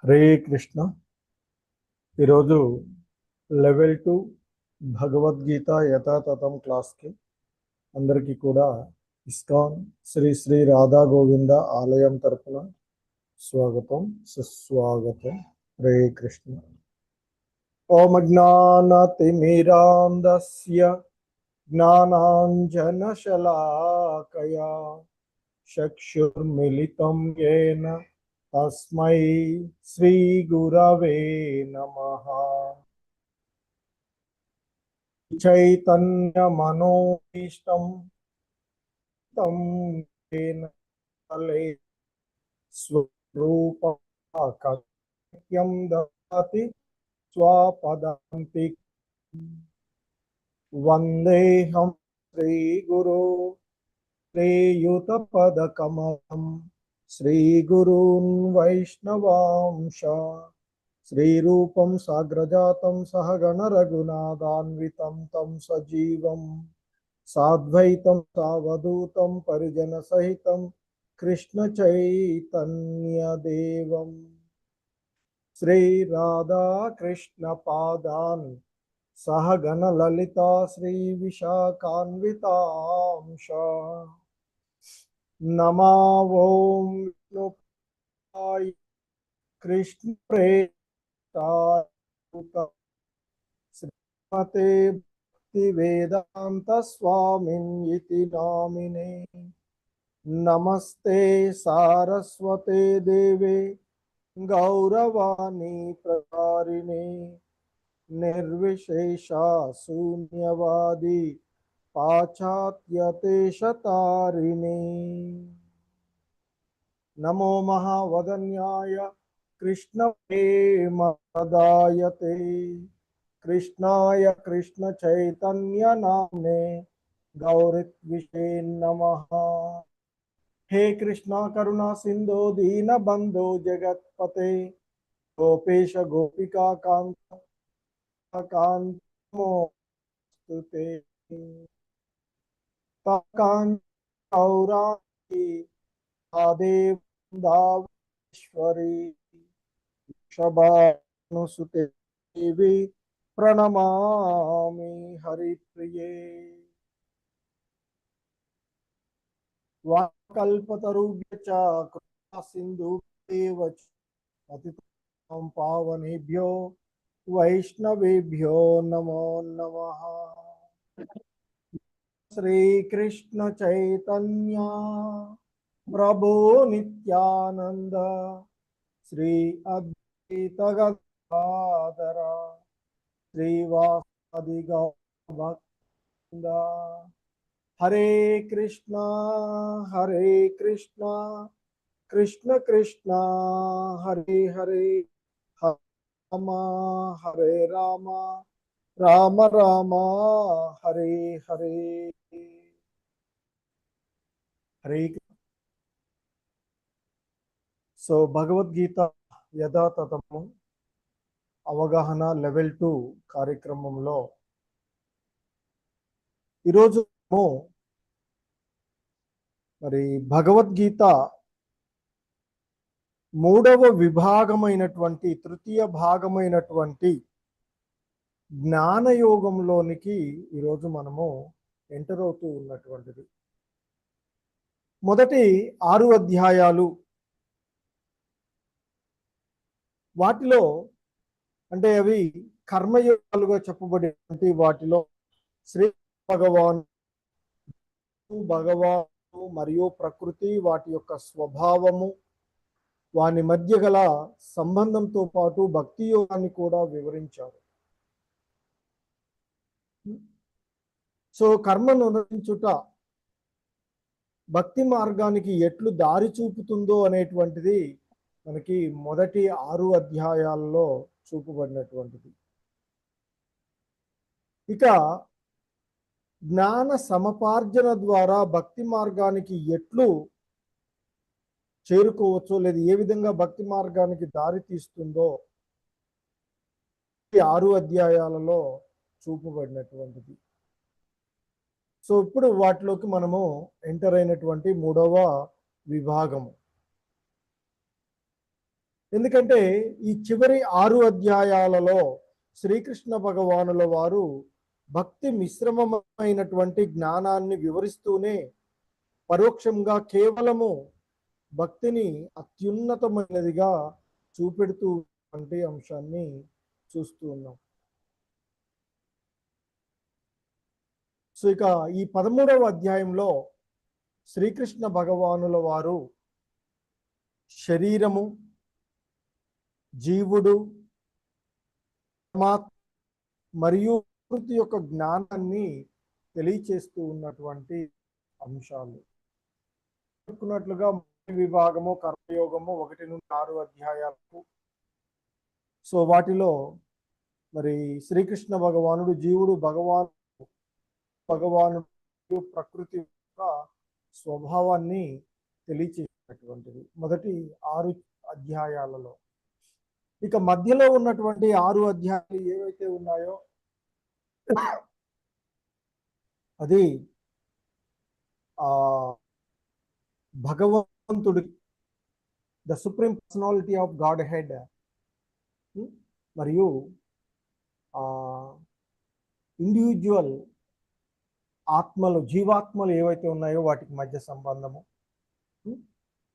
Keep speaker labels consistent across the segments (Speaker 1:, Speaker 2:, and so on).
Speaker 1: హరే కృష్ణ. ఈరోజు లెవెల్ 2 భగవద్గీత యథాతథం క్లాస్కి అందరికీ కూడా ఇస్కాన్ శ్రీ శ్రీ రాధా గోవింద ఆలయం తరపున స్వాగతం సుస్వాగతం. హరే కృష్ణ. ఓం జ్ఞానతిమిరాంధస్య జ్ఞానాంజనశలాకయా చక్షుర్మిలితం యేన తస్మై శ్రీ గురవే నమః. చైతన్యమనోభీష్టం తం యేన తలే స్వరూపం దదాతి స్వపదాంతి. వందేహం శ్రీగురో శ్రీయుతపదకమలం శ్రీగురూన్ వైష్ణవాంశ శ్రీరూపం సాగ్రజాతం సహగణ రఘునాథాన్వితం తం సజీవం సాద్వైతం సావధూతం పరిజన సహితం కృష్ణ చైతన్యదేవం శ్రీ రాధా కృష్ణ పాదాన్ సహగణ లలితా శ్రీ విశాఖాన్వితాంశ. నమో ఓం విష్ణుపాయ కృష్ణ ప్రేష్టాయ శ్రీమతే భక్తి వేదాంత స్వామిన్ ఇతి నామినే. నమస్తే సారస్వతే దేవే గౌరవాణి ప్రచారిణే నిర్విశేష శూన్యవాది పాశ్చాత్యదేశతారిణే. నమో మహావదన్యాయ కృష్ణ ప్రేమదాయతే కృష్ణాయ కృష్ణ చైతన్య నామ్నే గౌరత్విషే నమః. హే కృష్ణ కరుణా సింధో దీన బంధో జగత్పతే గోపేశ గోపికా కాంత కాంతమోస్తుతే. ఔరాణి ఆదేశ్వరి వృషభానుసుతే దేవి ప్రణమామి హరిప్రియే. వాకల్పతరుభ్యశ్చ కృపా సింధుభ్యేవ చ పతితానాం పావనేభ్యో వైష్ణవేభ్యో నమో నమః. శ్రీకృష్ణ చైతన్య ప్రభు నిత్యానంద శ్రీ అద్వైత గదాధర శ్రీవాసాది గౌరభక్త. హరే కృష్ణ కృష్ణ కృష్ణ హరే హరే రామ హరే రామ రామ రామ హరే హరే. హరే. సో భగవద్గీత యథాతథము అవగాహన లెవెల్ 2 కార్యక్రమంలో ఈరోజు మరి భగవద్గీత 3వ విభాగమైనటువంటి తృతీయ భాగమైనటువంటి జ్ఞానయోగంలోనికి ఈరోజు మనము ఎంటర్ అవుతూ ఉన్నటువంటిది. మొదటి 6 అధ్యాయాలు వాటిలో అంటే అవి కర్మయోగాలుగా చెప్పబడేటువంటి వాటిలో శ్రీ భగవాను మరియు ప్రకృతి వాటి యొక్క స్వభావము వాని మధ్య గల సంబంధంతో పాటు భక్తి యోగాన్ని కూడా వివరించారు. సో కర్మను అనుసరించుట భక్తి మార్గానికి ఎట్లు దారి చూపుతుందో అనేటువంటిది మనకి మొదటి 6 అధ్యాయాల్లో చూపబడినటువంటిది. ఇక జ్ఞాన సమపార్జన ద్వారా భక్తి మార్గానికి ఎట్లు చేరుకోవచ్చో లేదా ఏ విధంగా భక్తి మార్గానికి దారి తీస్తుందో 6 అధ్యాయాలలో చూపబడినటువంటిది. సో ఇప్పుడు వాటిలోకి మనము ఎంటర్ అయినటువంటి 3వ విభాగము. ఎందుకంటే ఈ చివరి 6 అధ్యాయాలలో శ్రీకృష్ణ భగవానుల వారు భక్తి మిశ్రమమైనటువంటి జ్ఞానాన్ని వివరిస్తూనే పరోక్షంగా కేవలము భక్తిని అత్యున్నతమైనదిగా చూపెడుతూ అంశాన్ని చూస్తూ ఉన్నాం. సో ఇక ఈ 13వ అధ్యాయంలో శ్రీకృష్ణ భగవానుల వారు శరీరము, జీవుడు, మరియు ప్రకృతి యొక్క జ్ఞానాన్ని తెలియచేస్తూ ఉన్నటువంటి అంశాలు చెప్పుకున్నట్లుగా విభాగము, కర్మయోగము 1 నుండి 6 అధ్యాయాలకు. సో వాటిలో మరి శ్రీకృష్ణ భగవానుడు, జీవుడు, భగవానుడు ప్రకృతి యొక్క స్వభావాన్ని తెలియచేసినటువంటిది మొదటి 6 అధ్యాయాలలో. ఇక మధ్యలో ఉన్నటువంటి 6 అధ్యాయాలు ఏవైతే ఉన్నాయో అది భగవంతుడి, the supreme personality of God head, మరియు ఇండివిజువల్ ఆత్మలు, జీవాత్మలు ఏవైతే ఉన్నాయో వాటికి మధ్య సంబంధము,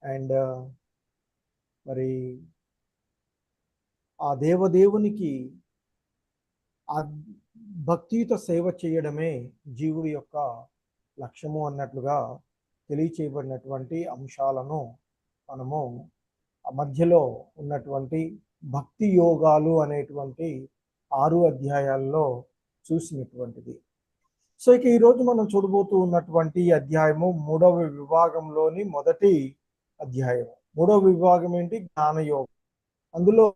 Speaker 1: అండ్ మరి ఆ దేవదేవునికి ఆ భక్తియుత సేవ చేయడమే జీవుడి యొక్క లక్ష్యము అన్నట్లుగా తెలియచేయబడినటువంటి అంశాలను మనము ఆ మధ్యలో ఉన్నటువంటి భక్తి యోగాలు అనేటువంటి 6 అధ్యాయాల్లో చూసినటువంటిది. సో ఇక ఈరోజు మనం చూడబోతూ ఉన్నటువంటి అధ్యాయము 3వ విభాగంలోని మొదటి అధ్యాయం. 3వ విభాగం ఏంటి? జ్ఞానయోగం. అందులో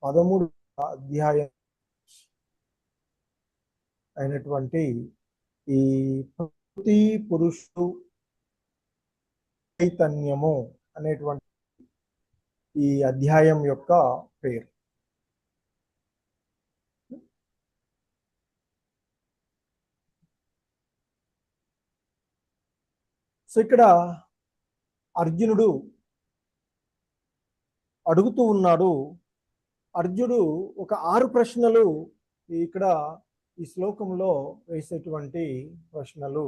Speaker 1: 13వ అధ్యాయం అయినటువంటి ఈ ప్రకృతి పురుషుడు చైతన్యము అనేటువంటి ఈ అధ్యాయం యొక్క పేరు. సో ఇక్కడ అర్జునుడు అడుగుతూ ఉన్నాడు. అర్జునుడు ఒక 6 ప్రశ్నలు ఇక్కడ ఈ శ్లోకంలో వేసేటువంటి ప్రశ్నలు.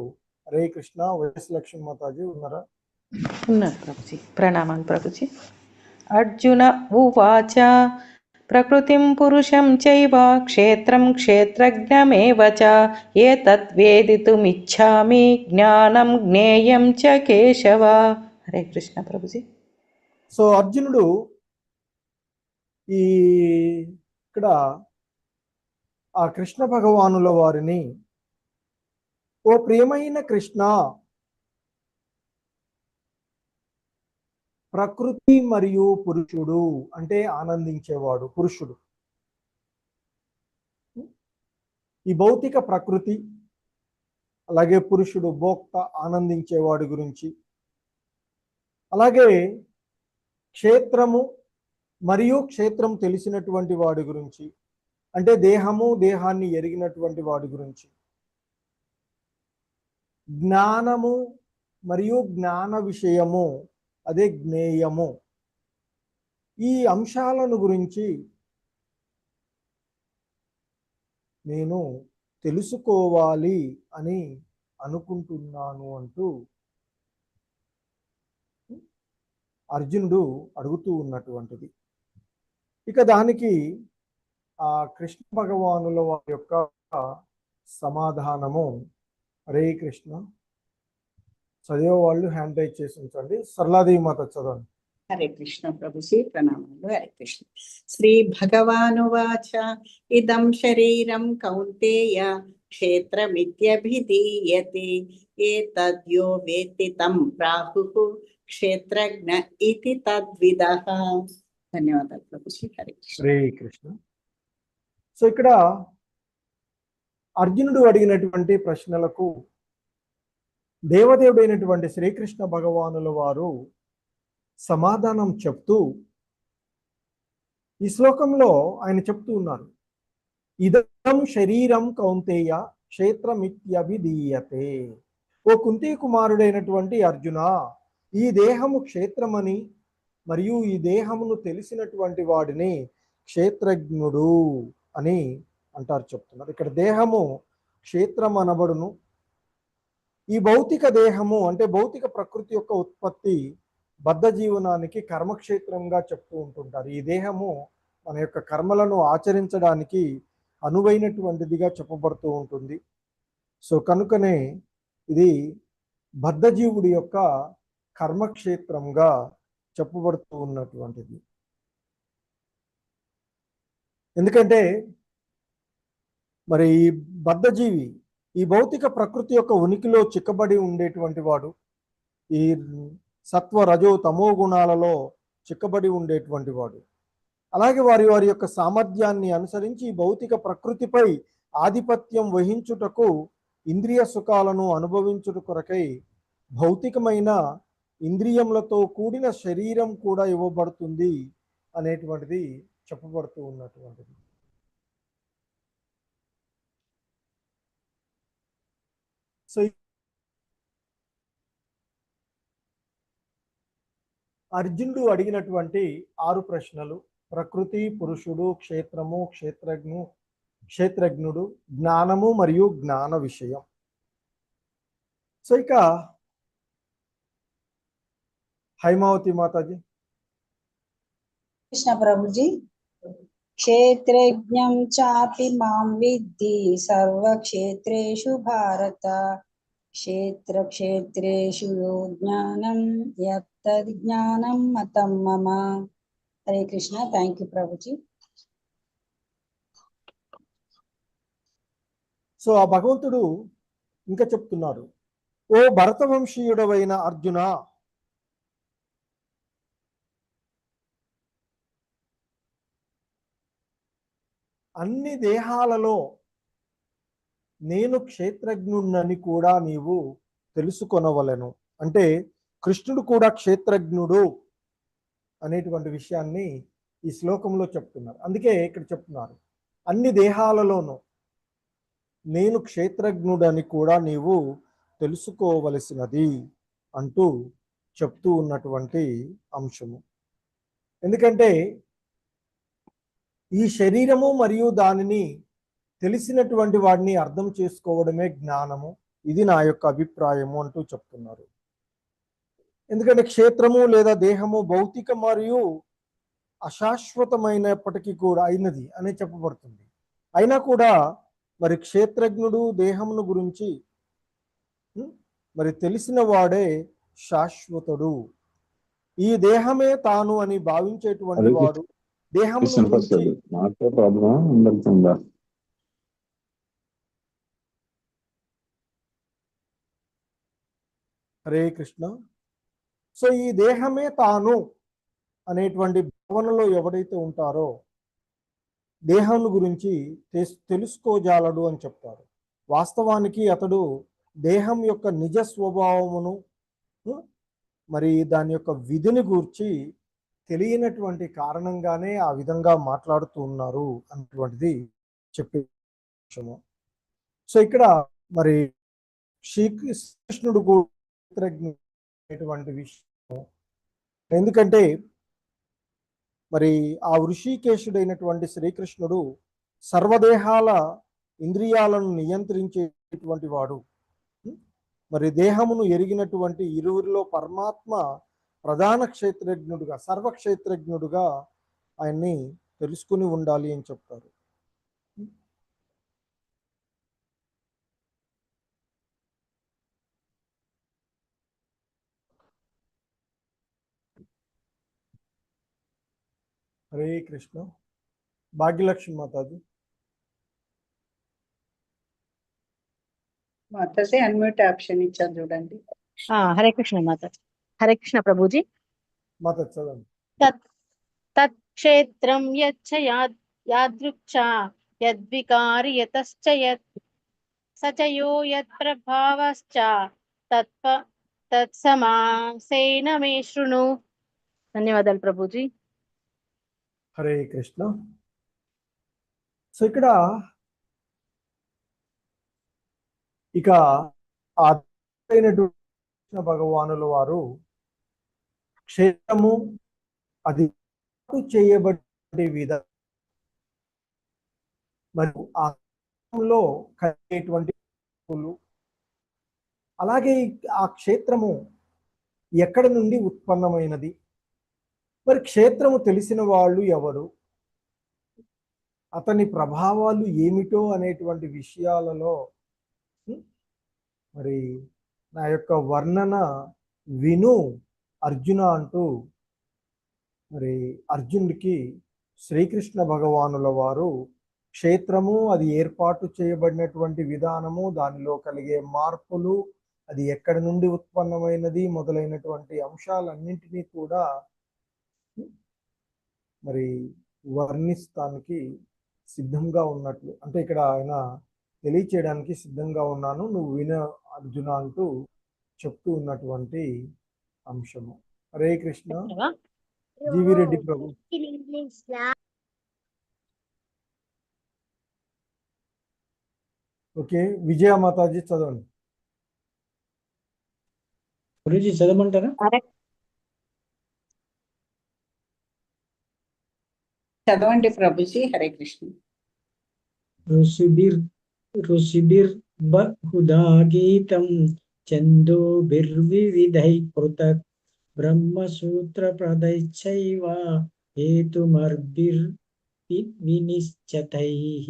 Speaker 1: హరే కృష్ణ. వైఎస్ లక్ష్మీ మాతాజీ ఉన్నారా?
Speaker 2: ఉన్నారు ప్రభుజీ. ప్రణామాలు ప్రభుజీ. అర్జున ఉవాచ ప్రకృతిం పురుషం చైవ క్షేత్రం క్షేత్రజ్ఞమేవ చ ఏతద్వేదితుమిచ్ఛామి జ్ఞానం జ్ఞేయం చ కేశవ. హరే కృష్ణ ప్రభుజీ.
Speaker 1: సో అర్జునుడు ఇక్కడ ఆ కృష్ణ భగవానుల వారిని, ఓ ప్రియమైన కృష్ణ, ప్రకృతి మరియు పురుషుడు అంటే ఆనందించేవాడు పురుషుడు. ఈ భౌతిక ప్రకృతి అలాగే పురుషుడు భోక్త ఆనందించేవాడి గురించి, అలాగే క్షేత్రము మరియు క్షేత్రం తెలిసినటువంటి వాడి గురించి, అంటే దేహము దేహాన్ని ఎరిగినటువంటి వాడి గురించి, జ్ఞానము మరియు జ్ఞాన విషయము అదే జ్ఞేయము, ఈ అంశాలను గురించి నేను తెలుసుకోవాలి అని అనుకుంటున్నాను అంటూ అర్జునుడు అడుగుతూ ఉన్నటువంటిది. ఇక దానికి ఆ కృష్ణ భగవానుల వారి యొక్క సమాధానము. హరే కృష్ణ. చదివే వాళ్ళు హ్యాండ్ రైజ్ చేసి ఉంచండి. సరళాదేవి మాత చదవండి.
Speaker 3: హరే కృష్ణ ప్రభుజీ. ప్రణామాలు. హరే కృష్ణ. శ్రీ భగవానువాచ ఇదం శరీరం కౌంతేయ క్షేత్రమిత్యభిధీయతే ఏతద్యో వేత్తి తం ప్రాహుః క్షేత్రజ్ఞ ఇతి తద్విదః. ధన్యవాదాలు ప్రభుజీ. హరే కృష్ణ.
Speaker 1: హరే కృష్ణ. సో ఇక్కడ అర్జునుడు అడిగినటువంటి ప్రశ్నలకు దేవదేవుడైనటువంటి శ్రీకృష్ణ భగవానుల వారు సమాధానం చెప్తూ ఈ శ్లోకంలో ఆయన చెప్తూ ఉన్నారు. ఇదం శరీరం కౌంతేయ క్షేత్రమిత్యభిధీయతే. ఓ కుంతి కుమారుడైనటువంటి అర్జున, ఈ దేహము క్షేత్రమని మరియు ఈ దేహమును తెలిసినటువంటి వాడిని క్షేత్రజ్ఞుడు అని అంటారు, చెప్తున్నారు. ఇక్కడ దేహము క్షేత్రం అనబడును. ఈ భౌతిక దేహము అంటే భౌతిక ప్రకృతి యొక్క ఉత్పత్తి బద్ధ జీవనానికి కర్మక్షేత్రంగా చెప్తూ ఉంటుంటారు. ఈ దేహము మన యొక్క కర్మలను ఆచరించడానికి అనువైనటువంటిదిగా చెప్పబడుతూ ఉంటుంది. సో కనుకనే ఇది బద్ధజీవుడి యొక్క కర్మక్షేత్రంగా చెప్పబడుతూ ఉన్నటువంటిది. ఎందుకంటే మరి ఈ బద్ధజీవి ఈ భౌతిక ప్రకృతి యొక్క ఉనికిలో చిక్కబడి ఉండేటువంటి వాడు, ఈ సత్వ రజో తమో గుణాలలో చిక్కబడి ఉండేటువంటి వాడు. అలాగే వారి వారి యొక్క సామర్థ్యాన్ని అనుసరించి భౌతిక ప్రకృతిపై ఆధిపత్యం వహించుటకు, ఇంద్రియ సుఖాలను అనుభవించుట కొరకై భౌతికమైన ఇంద్రియములతో కూడిన శరీరం కూడా ఇవ్వబడుతుంది అనేటువంటిది చెప్పబడుతూ ఉన్నటువంటిది. సో అర్జునుడు అడిగినటువంటి 6 ప్రశ్నలు: ప్రకృతి, పురుషుడు, క్షేత్రము, క్షేత్రజ్ఞుడు, జ్ఞానము మరియు జ్ఞాన విషయం. సో ఇక హైమావతి మాతాజీ.
Speaker 4: కృష్ణ ప్రభుజీ. క్షేత్రజ్ఞం చాపి మాం విద్ధి సర్వక్షేత్రేషు భారత, క్షేత్రేషు యో జ్ఞానం యత్తద్ జ్ఞానం మతం మమ. Hare Krishna. Thank you Prabhuji.
Speaker 1: So ఆ భగవంతుడు ఇంకా చెప్తున్నారు: ఓ భరతవంశీయుడవైన అర్జున, అన్ని దేహాలలో నేను క్షేత్రజ్ఞుడిని కూడా నీవు తెలుసుకొనవలెను. అంటే కృష్ణుడు కూడా క్షేత్రజ్ఞుడు అనేటువంటి విషయాన్ని ఈ శ్లోకంలో చెప్తున్నారు. అందుకే ఇక్కడ చెప్తున్నారు, అన్ని దేహాలలోనూ నేను క్షేత్రజ్ఞుడని కూడా నీవు తెలుసుకోవలసినది అంటూ చెప్తూ ఉన్నటువంటి అంశము. ఎందుకంటే ఈ శరీరము మరియు దానిని తెలిసినటువంటి వాడిని అర్థం చేసుకోవడమే జ్ఞానము. ఇది నా యొక్క అభిప్రాయము అంటూ చెప్తున్నారు. ఎందుకంటే క్షేత్రము లేదా దేహము భౌతిక మరియు అశాశ్వతమైనప్పటికీ కూడా అయినది అని చెప్పబడుతుంది. అయినా కూడా మరి క్షేత్రజ్ఞుడు దేహమును గురించి మరి తెలిసిన వాడే శాశ్వతుడు. ఈ దేహమే తాను అని భావించేటువంటి వాడు దేహమును గురించి హరే కృష్ణ. సో ఈ దేహమే తాను అనేటువంటి భావనలో ఎవరైతే ఉంటారో దేహం గురించి తెలుసుకోజాలడు అని చెప్తారు. వాస్తవానికి అతడు దేహం యొక్క నిజ స్వభావమును మరి దాని యొక్క విధిని గూర్చి తెలియనటువంటి కారణంగానే ఆ విధంగా మాట్లాడుతూ ఉన్నారు అన్నటువంటిది చెప్పే విషయము. సో ఇక్కడ మరి శ్రీకృష్ణుడు క్షేత్రజ్ఞుడైనటువంటి విషయం. ఎందుకంటే మరి ఆ ఋషికేశుడైనటువంటి శ్రీకృష్ణుడు సర్వదేహాల ఇంద్రియాలను నియంత్రించేటువంటి వాడు. మరి దేహమును ఎరిగినటువంటి ఇరువురిలో పరమాత్మ ప్రధాన క్షేత్రజ్ఞుడుగా, సర్వక్షేత్రజ్ఞుడుగా ఆయన్ని తెలుసుకుని ఉండాలి అని చెప్తారు. హరే కృష్ణ. భాగ్యలక్ష్మి మాతాజీ.
Speaker 3: మాతాజీ అన్మ్యూట్ ఆప్షన్ ఇచ్చారు చూడండి.
Speaker 5: హరే కృష్ణ మాత. హరే కృష్ణ ప్రభుజీ.
Speaker 1: మాతాజీ చదవండి.
Speaker 5: తత్క్షేత్రం యచ్చ యాదృక్ష యద్వికారి యతశ్చ యత్ సచయో యత్ ప్రభావశ్చ తత్సమాసేన మే శృణు. ధన్యవాదాలు ప్రభుజీ.
Speaker 1: హరే కృష్ణ. సో ఇక్కడ ఇక కృష్ణ భగవానుల వారు క్షేత్రము అది చేయబడే విధానం మరియు ఆ లో కలిగేటువంటి అలాగే ఆ క్షేత్రము ఎక్కడ నుండి ఉత్పన్నమైనది, మరి క్షేత్రము తెలిసిన వాళ్ళు ఎవరు, అతని ప్రభావాలు ఏమిటో అనేటువంటి విషయాలలో మరి నా యొక్క వర్ణన విను అర్జున అంటూ మరి అర్జునుడికి శ్రీకృష్ణ భగవానుల వారు క్షేత్రము, అది ఏర్పాటు చేయబడినటువంటి విధానము, దానిలో కలిగే మార్పులు, అది ఎక్కడి నుండి ఉత్పన్నమైనది మొదలైనటువంటి అంశాలన్నింటినీ కూడా మరి వర్ణిస్తానికి సిద్ధంగా ఉన్నట్లు, అంటే ఇక్కడ ఆయన తెలియచేయడానికి సిద్ధంగా ఉన్నాను, నువ్వు విన అర్జున అంటూ చెప్తూ ఉన్నటువంటి అంశము. హరే కృష్ణ. జీవి రెడ్డి ప్రభు. ఓకే, విజయ మాతాజీ చదవండి.
Speaker 6: గురుజీ చదవమంటారా?
Speaker 3: చదవండి ప్రభుజీ. హరే కృష్ణ.
Speaker 6: ఋషిభిర్ బహుదా గీతం ఛందోభిర్వివిధై పృథక్ బ్రహ్మసూత్ర ప్రదైశ్చైవ హేతుమర్భిర్ వినిశ్చతైః.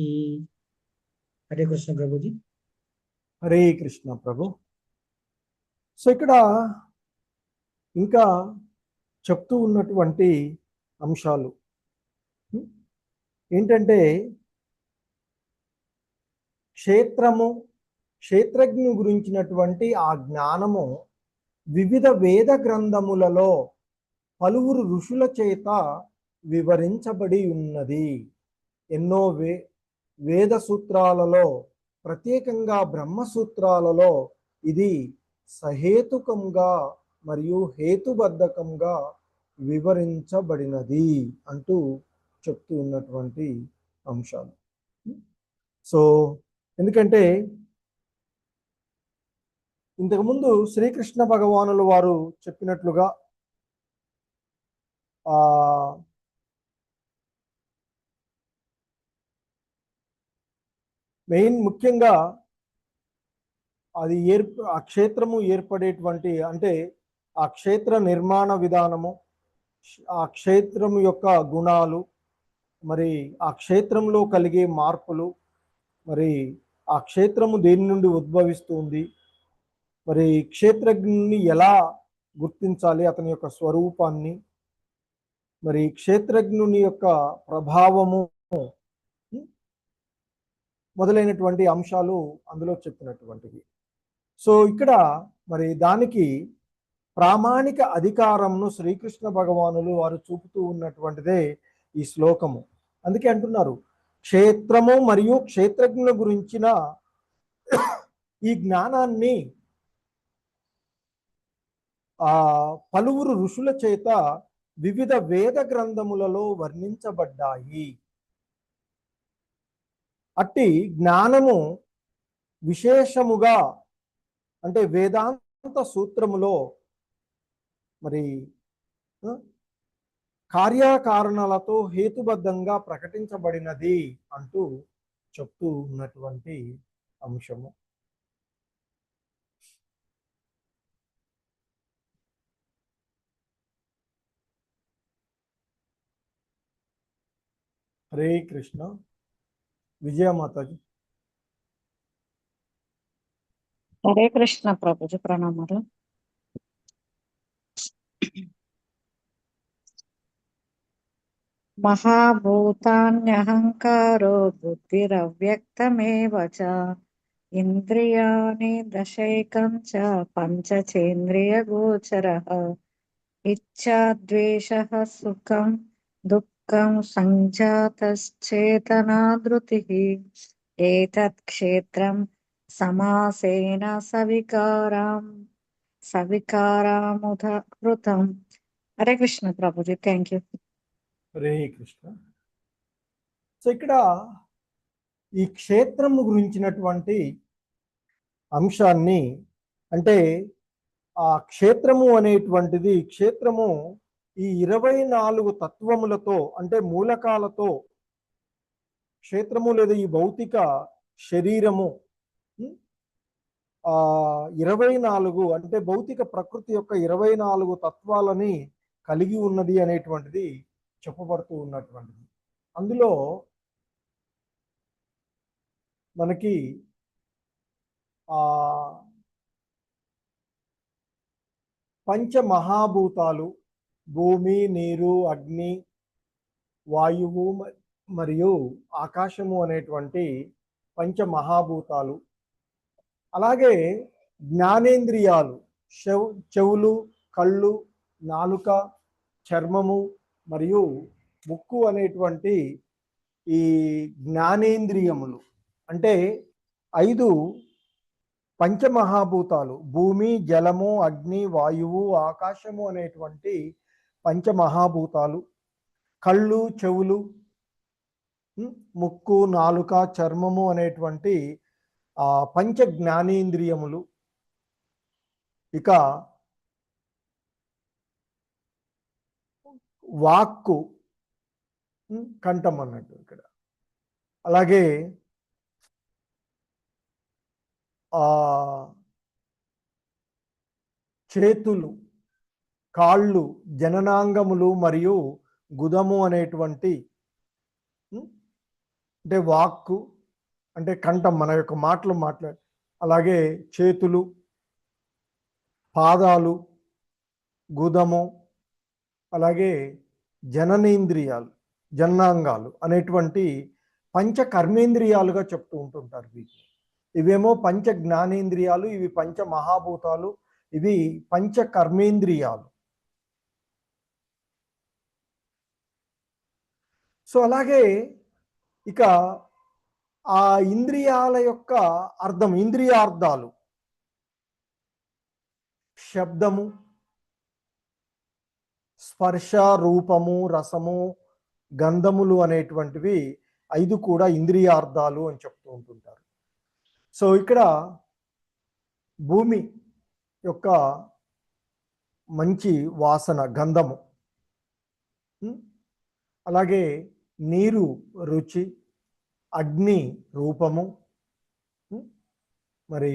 Speaker 6: హరే కృష్ణ ప్రభుజీ.
Speaker 1: హరే కృష్ణ ప్రభు. సో ఇక్కడ ఇంకా చెప్తూ ఉన్నటువంటి అంశాలు ఏంటంటే, క్షేత్రజ్ఞు గురించినటువంటి ఆ జ్ఞానము వివిధ వేద గ్రంథములలో పలువురు ఋషుల చేత వివరించబడి ఉన్నది. ఎన్నో వేద సూత్రాలలో, ప్రత్యేకంగా బ్రహ్మసూత్రాలలో ఇది సహేతుకంగా మరియు హేతుబద్ధకంగా వివరించబడినది అంటూ చెప్తూ ఉన్నటువంటి అంశాలు. సో ఎందుకంటే ఇంతకుముందు శ్రీకృష్ణ భగవానుల వారు చెప్పినట్లుగా ముఖ్యంగా అది ఆ క్షేత్రము ఏర్పడేటువంటి, అంటే ఆ క్షేత్ర నిర్మాణ విధానము, ఆ క్షేత్రము యొక్క గుణాలు, మరి ఆ క్షేత్రంలో కలిగే మార్పులు, మరి ఆ క్షేత్రము దేని నుండి ఉద్భవిస్తుంది, మరి క్షేత్రజ్ఞుని ఎలా గుర్తించాలి, అతని యొక్క స్వరూపాన్ని, మరి క్షేత్రజ్ఞుని యొక్క ప్రభావము మొదలైనటువంటి అంశాలు అందులో చెప్పినటువంటివి. సో ఇక్కడ మరి దానికి ప్రామాణిక అధికారంను శ్రీకృష్ణ భగవానులు వారు చూపుతూ ఉన్నటువంటిదే ఈ శ్లోకము. అందుకే అంటున్నారు, క్షేత్రము మరియు క్షేత్రజ్ఞుల గురించిన ఈ జ్ఞానాన్ని పలువురు ఋషుల చేత వివిధ వేద గ్రంథములలో వర్ణించబడ్డాయి. అట్టి జ్ఞానము విశేషముగా, అంటే వేదాంత సూత్రములో మరి కార్యకారణాలతో హేతుబద్ధంగా ప్రకటించబడినది అంటూ చెప్తూ ఉన్నటువంటి అంశము. హరే కృష్ణ. విజయ మాతాజీ.
Speaker 2: హరే కృష్ణ ప్రభుజీ, ప్రణామాలు. మహాభూతాన్యహంకారో బుద్ధిరవ్యక్తమేవ చ ఇంద్రియాణి దశైకం చ పంచచేంద్రియగోచరః ఇచ్ఛా ద్వేషః సుఖం దుఃఖం సంజాతశ్చేతనా ధృతిః ఏతత్ క్షేత్రం సమాసేన సవికారాముదహృతం. Hare Krishna Prabhuji, thank you.
Speaker 1: Hare Krishna. So ఇక్కడ ఈ క్షేత్రము గురించినటువంటి అంశాన్ని, అంటే ఆ క్షేత్రము అనేటువంటిది, క్షేత్రము ఈ 24 తత్వములతో అంటే మూలకాలతో క్షేత్రము లేదా ఈ భౌతిక శరీరము 24 అంటే భౌతిక ప్రకృతి యొక్క 24 తత్వాలని కలిగి ఉన్నది అనేటువంటిది చెప్పబడుతూ ఉన్నటువంటిది. అందులో మనకి పంచమహాభూతాలు భూమి, నీరు, అగ్ని, వాయువు మరియు ఆకాశము అనేటువంటి పంచమహాభూతాలు, అలాగే జ్ఞానేంద్రియాలు చెవులు, కళ్ళు, నాలుక, చర్మము మరియు ముక్కు అనేటువంటి ఈ జ్ఞానేంద్రియములు అంటే 5 పంచమహాభూతాలు భూమి, జలము, అగ్ని, వాయువు, ఆకాశము అనేటువంటి పంచమహాభూతాలు, కళ్ళు, చెవులు, ముక్కు, నాలుక, చర్మము అనేటువంటి పంచ జ్ఞానేంద్రియములు, ఇక వాక్కు కంఠం అన్నట్టు ఇక్కడ, అలాగే చేతులు, కాళ్ళు, జననాంగములు మరియు గుదము అనేటువంటి అంటే వాక్కు అంటే కంఠం, మన యొక్క మాటలు అలాగే చేతులు, పాదాలు, గుదము, అలాగే జననేంద్రియాలు, జననాంగాలు అనేటువంటి పంచ కర్మేంద్రియాలుగా చెప్తూ ఉంటుంటారు వీటిని. ఇవేమో పంచ జ్ఞానేంద్రియాలు, ఇవి పంచ మహాభూతాలు, ఇవి పంచ కర్మేంద్రియాలు. సో అలాగే ఇక ఆ ఇంద్రియాల యొక్క అర్థం, ఇంద్రియార్థాలు శబ్దము, స్పర్శ, రూపము, రసము, గంధములు అనేటువంటివి 5 కూడా ఇంద్రియార్థాలు అని చెప్తూ ఉంటుంటారు. సో ఇక్కడ భూమి యొక్క మంచి వాసన, గంధము, అలాగే నీరు రుచి, అగ్ని రూపము, మరి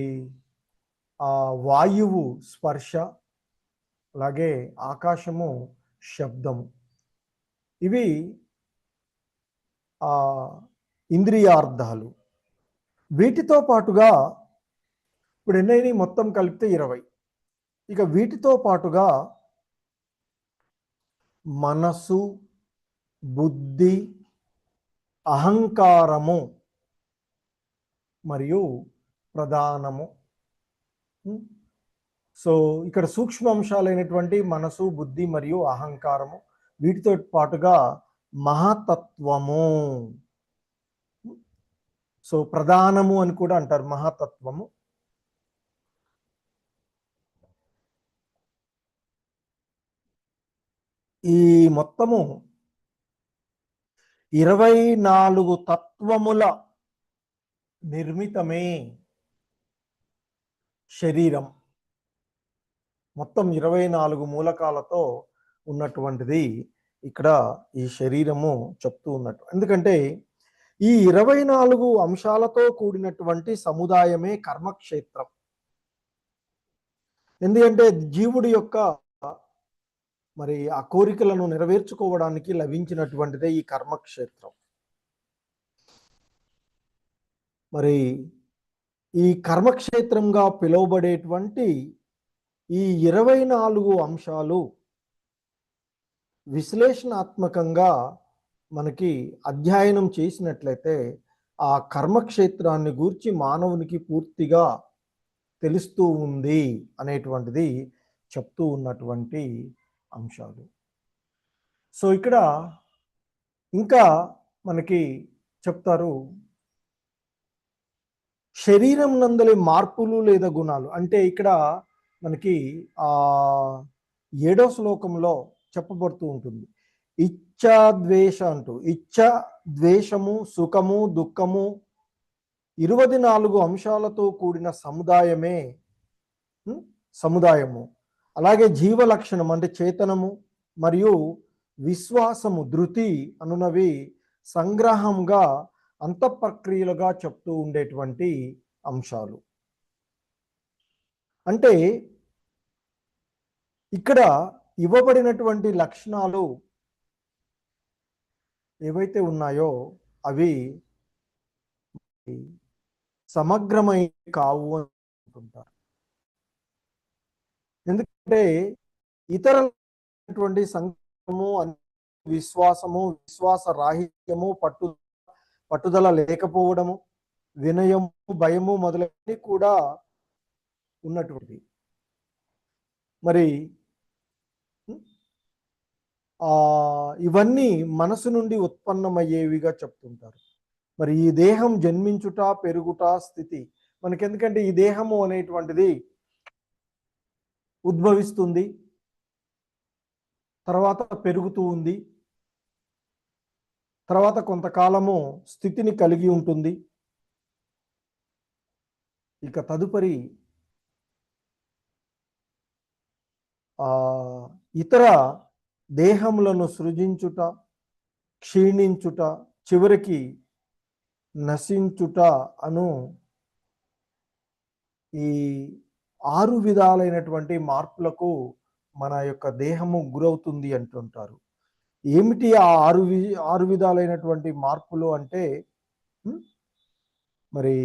Speaker 1: వాయువు స్పర్శ, అలాగే ఆకాశము శబ్దము, ఇవి ఇంద్రియార్థాలు. వీటితో పాటుగా ఇప్పుడు ఎన్నైనా మొత్తం కలిపితే 20. ఇక వీటితో పాటుగా మనసు, బుద్ధి, అహంకారము మరియు ప్రధానము. సో ఇక్కడ సూక్ష్మ అంశాలైనటువంటి మనసు, బుద్ధి మరియు అహంకారము, వీటితో పాటుగా మహాతత్వము. సో ప్రధానము అని కూడా అంటారు, మహాతత్వము. ఈ మొత్తము 24 తత్వముల నిర్మితమే శరీరం. మొత్తం 24 మూలకాలతో ఉన్నటువంటిది ఇక్కడ ఈ శరీరము చెప్తూ ఉన్నట్టు. ఎందుకంటే ఈ 24 అంశాలతో కూడినటువంటి సముదాయమే కర్మక్షేత్రం. ఎందుకంటే జీవుడి యొక్క మరి ఆ కోరికలను నెరవేర్చుకోవడానికి లభించినటువంటిదే ఈ కర్మక్షేత్రం. మరి ఈ కర్మక్షేత్రంగా పిలువబడేటువంటి ఈ 24 అంశాలు విశ్లేషణాత్మకంగా మనకి అధ్యయనం చేసినట్లయితే ఆ కర్మక్షేత్రాన్ని గూర్చి మానవునికి పూర్తిగా తెలుస్తూ ఉంది అనేటువంటిది చెప్తూ ఉన్నటువంటి అంశాలు. సో ఇక్కడ ఇంకా మనకి చెప్తారు, శరీరం నందలి మార్పులు లేదా గుణాలు. అంటే ఇక్కడ మనకి 7వ శ్లోకంలో చెప్పబడుతూ ఉంటుంది, ఇచ్చ ద్వేష అంటూ. ఇచ్చ, ద్వేషము, సుఖము, దుఃఖము 24 అంశాలతో కూడిన సముదాయమే సముదాయము. అలాగే జీవ లక్షణం అంటే చేతనము, మరియు విశ్వాసము ధృతి అనునవి సంగ్రహంగా అంతఃప్రక్రియలుగా చెప్తూ ఉండేటువంటి అంశాలు. అంటే ఇక్కడ ఇవ్వబడినటువంటి లక్షణాలు ఏవైతే ఉన్నాయో అవి సమగ్రమై కావు అనుకుంటారు. ఎందుకంటే ఇతరటువంటి సంఘము, విశ్వాసము, విశ్వాస రాహిత్యము, పట్టుదల లేకపోవడము, వినయము, భయము మొదలైనవి కూడా ఉన్నటువంటి మరి ఇవన్నీ మనసు నుండి ఉత్పన్నమయ్యేవిగా చెప్తుంటారు. మరి ఈ దేహం జన్మించుట, పెరుగుట స్థితి మనకెందుకంటే ఈ దేహము అనేటువంటిది ఉద్భవిస్తుంది, తర్వాత పెరుగుతూ ఉంది, తర్వాత కొంతకాలము స్థితిని కలిగి ఉంటుంది, ఇక తదుపరి ఇతర దేహములను సృజించుట, క్షీణించుట, చివరికి నశించుట అను ఈ 6 విధాలైనటువంటి మార్పులకు మన యొక్క దేహము గురవుతుంది అంటుంటారు. ఏమిటి ఆ 6 విధాలైనటువంటి మార్పులు అంటే మరి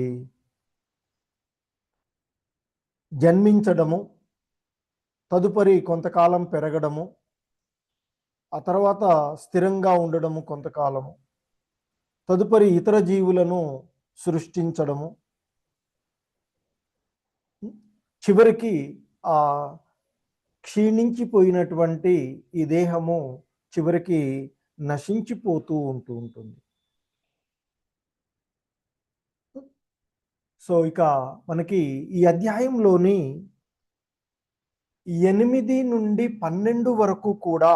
Speaker 1: జన్మించడము, తదుపరి కొంతకాలం పెరగడము, ఆ తర్వాత స్థిరంగా ఉండడము కొంతకాలము, తదుపరి ఇతర జీవులను సృష్టించడము, చివరికి ఆ క్షీణించిపోయినటువంటి ఈ దేహము చివరికి నశించిపోతూ ఉంటుంది. సో ఇక మనకి ఈ అధ్యాయంలోని 8 నుండి 12 వరకు కూడా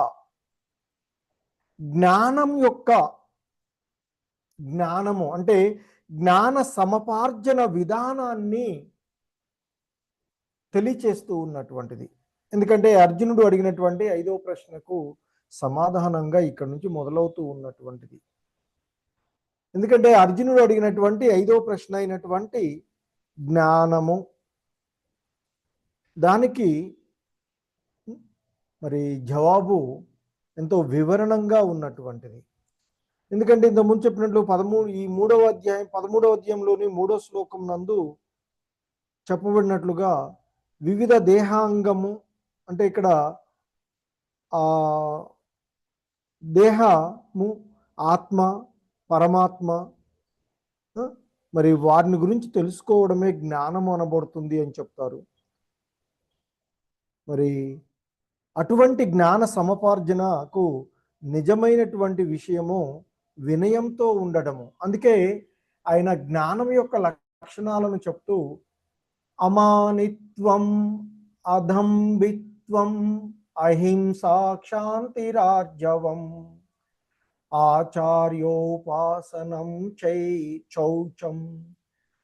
Speaker 1: జ్ఞానము అంటే జ్ఞాన సమపార్జన విధానాన్ని తెలియచేస్తూ ఉన్నటువంటిది. ఎందుకంటే అర్జునుడు అడిగినటువంటి 5వ ప్రశ్నకు సమాధానంగా ఇక్కడ నుంచి మొదలవుతూ ఉన్నటువంటిది. ఎందుకంటే అర్జునుడు అడిగినటువంటి 5వ ప్రశ్న అయినటువంటి జ్ఞానము, దానికి మరి జవాబు ఎంతో వివరణంగా ఉన్నటువంటిది. ఎందుకంటే ఇంతకుముందు చెప్పినట్లు 13వ అధ్యాయంలోని 3వ శ్లోకం నందు చెప్పబడినట్లుగా వివిధ దేహాంగము అంటే ఇక్కడ దేహము, ఆత్మ, పరమాత్మ మరి వారిని గురించి తెలుసుకోవడమే జ్ఞానం అనబడుతుంది అని చెప్తారు. మరి అటువంటి జ్ఞాన సమపార్జనకు నిజమైనటువంటి విషయము వినయంతో ఉండడము. అందుకే ఆయన జ్ఞానం యొక్క లక్షణాలను చెప్తూ అమానిత్వం, అదంబిత్వం, అహింసా, క్షాంతిరార్జవం, ఆచార్యోపాసనం చౌచం,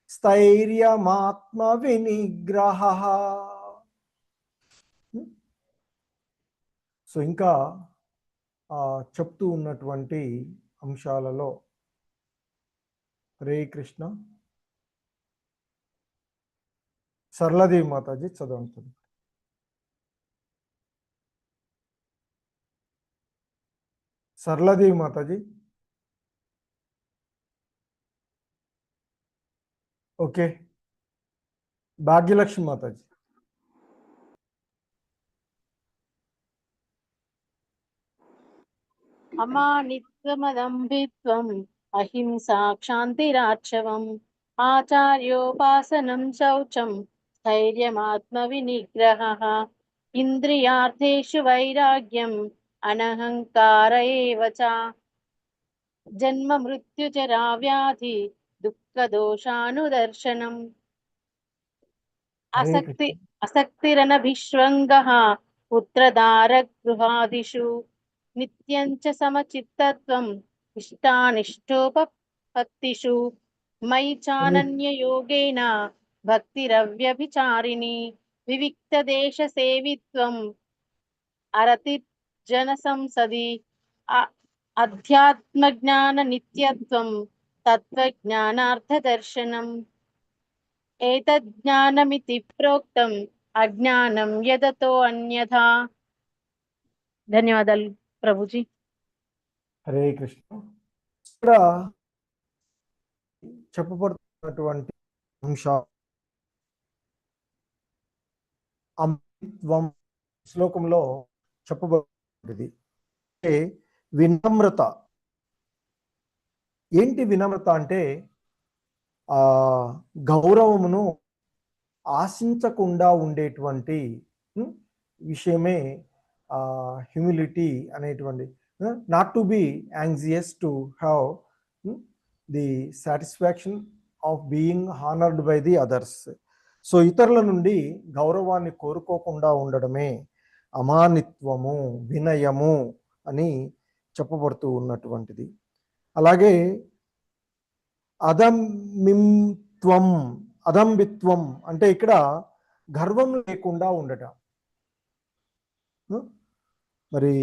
Speaker 1: స్థైర్యమాత్మ వినిగ్రహ. సో ఇంకా చెప్తూ ఉన్నటువంటి అంశాలలో హరే కృష్ణ. సరళదేవి మాతాజీ చదువుతుంది. సరళదేవి మాతాజీ. ఓకే. భాగ్యలక్ష్మి మాతాజీ.
Speaker 5: అమానిత్వమదంభిత్వం, అహింసా, క్షాంతిరార్చవం, ఆచార్యోపాసనం శౌచం, స్థైర్యమాత్మ వినిగ్రహః, ఇంద్రియార్థేషు వైరాగ్యం, అనహంకార ఏవ చ, జన్మ మృత్యుజరా వ్యాధి దుఃఖదోషానుదర్శనం, అసక్తిరనభిష్వంగః పుత్రదారగృహాదిషు, నిత్యం చ సమచిత్తత్వం ఇష్టానిష్టోపపత్తిషు, మయి చానన్యయోగేన భక్తిరవ్యభిచారిణి, వివిక్తదేశ సేవిత్వం అరతి జన సంసది అధ్యాత్మ జ్ఞాన నిత్యత్వం తత్వజ్ఞానార్థ దర్శనం ఏతజ్ఞానమితి ప్రోక్తం అజ్ఞానం యదతో అన్యథా. ధన్యవాదాలు ప్రభుజీ.
Speaker 1: హరే కృష్ణ. ఇక్కడ చెప్పబడుతున్నటువంటి అంశం అమృత్వం శ్లోకంలో చెప్పబడింది. వినమ్రత. ఏంటి వినమ్రత అంటే గౌరవమును ఆశించకుండా ఉండేటువంటి విషయమే హ్యూమిలిటీ అనేటువంటి. Not to be anxious to have the satisfaction of being honoured by the others. So ఇతరుల నుండి గౌరవాన్ని కోరుకోకుండా ఉండడమే అమానిత్వము, వినయము అని చెప్పబడుతూ ఉన్నటువంటిది. అలాగే అదంబిత్వం అంటే ఇక్కడ గర్వం లేకుండా ఉండటం. మరి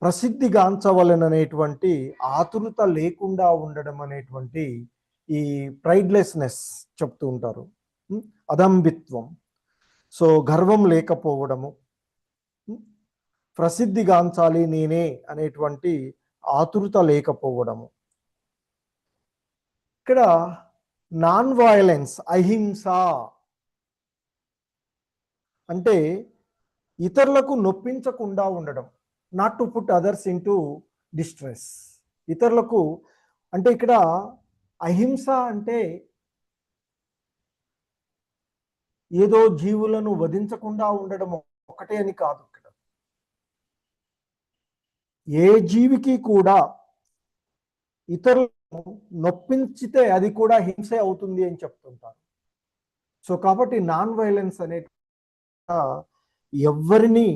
Speaker 1: ప్రసిద్ధిగాంచవలననేటువంటి ఆతురత లేకుండా ఉండడం అనేటువంటి ఈ ప్రైడ్లెస్నెస్ చెప్తూ ఉంటారు. అదంబిత్వం. సో గర్వం లేకపోవడము, ప్రసిద్ధిగాంచాలి నేనే అనేటువంటి ఆతురత లేకపోవడము. ఇక్కడ నాన్ వయలెన్స్, అహింస అంటే ఇతరులకు నొప్పించకుండా ఉండడం. Not to put others in to distress. ఇతరులకు అంటే ఇక్కడ అహింస అంటే ఏదో జీవులను వధించకుండా ఉండడం ఒకటే అని కాదు. ఇక్కడ ఏ జీవికి కూడా ఇతరులను నొప్పించితే అది కూడా హింసే అవుతుంది అని చెప్తుంటారు. సో కాబట్టి నాన్ వైలెన్స్ అనే ఎవరిని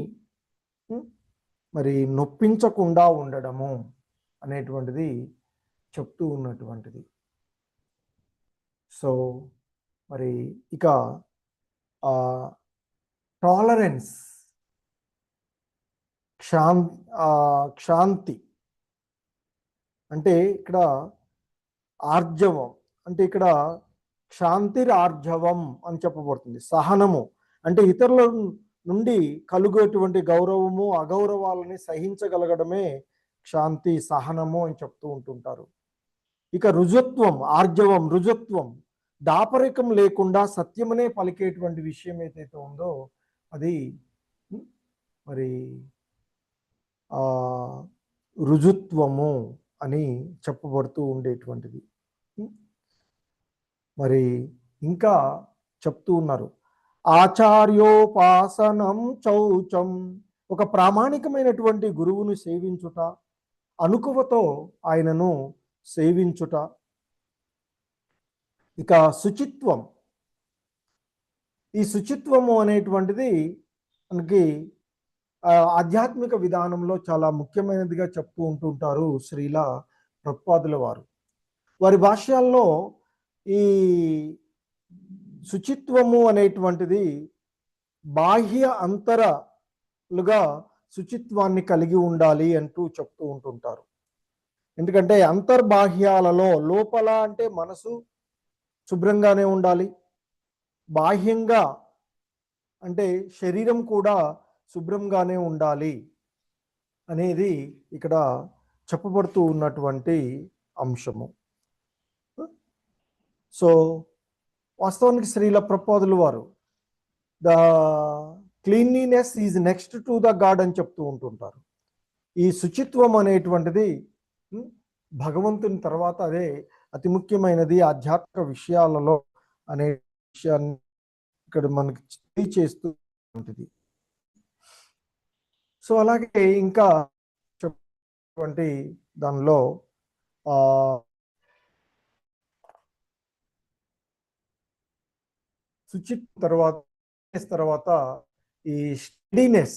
Speaker 1: మరి నొప్పించకుండా ఉండడము అనేటువంటిది చెప్తూ ఉన్నటువంటిది. సో మరి ఇక టాలరెన్స్, క్షాంతి అంటే ఇక్కడ ఆర్జవం అంటే ఇక్కడ క్షాంతిరార్జవం అని చెప్పబడుతుంది. సహనము అంటే ఇతరుల నుండి కలుగేటువంటి గౌరవము అగౌరవాలని సహించగలగడమే క్షాంతి, సహనము అని చెప్తూ ఉంటుంటారు. ఇక రుజుత్వం, ఆర్జవం, రుజుత్వం దాపరికం లేకుండా సత్యమనే పలికేటువంటి విషయం ఏదైతే ఉందో అది మరి రుజుత్వము అని చెప్పబడుతూ ఉండేటువంటిది. మరి ఇంకా చెప్తూ ఉన్నారు ఆచార్యోపాసనం చౌచం, ఒక ప్రామాణికమైనటువంటి గురువును సేవించుట, అనుకువతో ఆయనను సేవించుట. ఇక శుచిత్వం, ఈ శుచిత్వము అనేటువంటిది మనకి ఆధ్యాత్మిక విధానంలో చాలా ముఖ్యమైనదిగా చెప్తూ ఉంటుంటారు శ్రీల ప్రభుపాదుల వారు. వారి భాష్యాల్లో ఈ శుచిత్వము అనేటువంటిది బాహ్య అంతరలుగా శుచిత్వాన్ని కలిగి ఉండాలి అంటూ చెప్తూ ఉంటుంటారు. ఎందుకంటే అంతర్బాహ్యాలలో లోపల అంటే మనసు శుభ్రంగానే ఉండాలి, బాహ్యంగా అంటే శరీరం కూడా శుభ్రంగానే ఉండాలి అనేది ఇక్కడ చెప్పబడుతూ ఉన్నటువంటి అంశము. సో వాస్తవానికి శ్రీల ప్రభుపాదుల వారు the cleanliness is next to the God అని చెప్తూ ఉంటుంటారు. ఈ శుచిత్వం అనేటువంటిది భగవంతుని తర్వాత అదే అతి ముఖ్యమైనది ఆధ్యాత్మిక విషయాలలో అనే విషయాన్ని ఇక్కడ మనకి తెలియచేస్తూ ఉంటుంది. సో అలాగే ఇంకా చెప్పటువంటి దానిలో శుచిత్వం తర్వాత ఈ స్టడీనెస్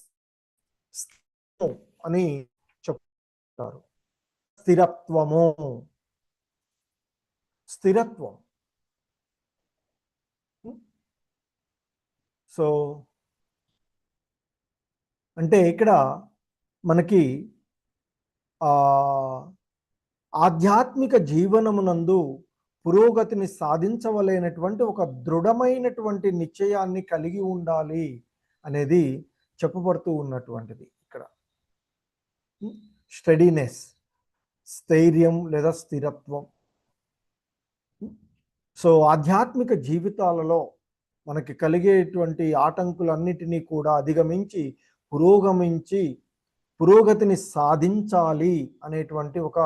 Speaker 1: అని చెప్తారు. స్థిరత్వం. సో అంటే ఇక్కడ మనకి ఆ ఆధ్యాత్మిక జీవనమునందు పురోగతిని సాధించవలైనటువంటి ఒక దృఢమైనటువంటి నిశ్చయాన్ని కలిగి ఉండాలి అనేది చెప్పబడుతూ ఉన్నటువంటిది ఇక్కడ. స్టడీనెస్, స్థైర్యం లేదా స్థిరత్వం. సో ఆధ్యాత్మిక జీవితాలలో మనకి కలిగేటువంటి ఆటంకులన్నిటినీ కూడా అధిగమించి పురోగతిని సాధించాలి అనేటువంటి ఒక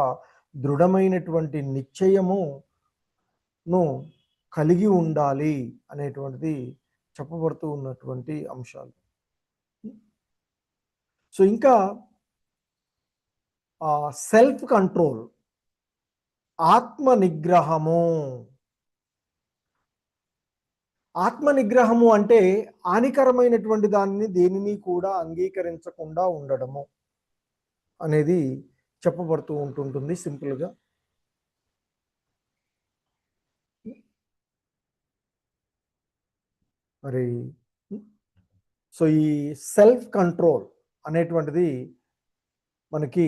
Speaker 1: దృఢమైనటువంటి నిశ్చయమును కలిగి ఉండాలి అనేటువంటిది చెప్పబడుతూ ఉన్నటువంటి అంశాలు. సో ఇంకా సెల్ఫ్ కంట్రోల్, ఆత్మ నిగ్రహము అంటే హానికరమైనటువంటి దానిని దేనిని కూడా అంగీకరించకుండా ఉండడము అనేది చెప్పబడుతూ ఉంటుంటుంది సింపుల్గా. మరి సో ఈ సెల్ఫ్ కంట్రోల్ అనేటువంటిది మనకి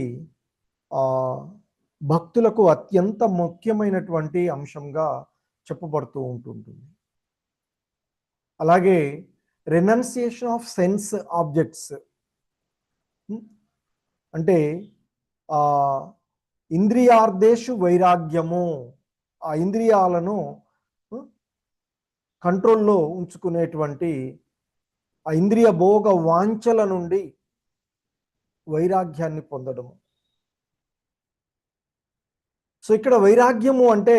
Speaker 1: భక్తులకు అత్యంత ముఖ్యమైనటువంటి అంశంగా చెప్పబడుతూ ఉంటుంటుంది. అలాగే రెనౌన్సియేషన్ ఆఫ్ సెన్స్ ఆబ్జెక్ట్స్ అంటే ఇంద్రియార్థేషు వైరాగ్యము, ఆ ఇంద్రియాలను కంట్రోల్లో ఉంచుకునేటువంటి ఆ ఇంద్రియ భోగ వాంఛల నుండి వైరాగ్యాన్ని పొందడము. సో ఇక్కడ వైరాగ్యము అంటే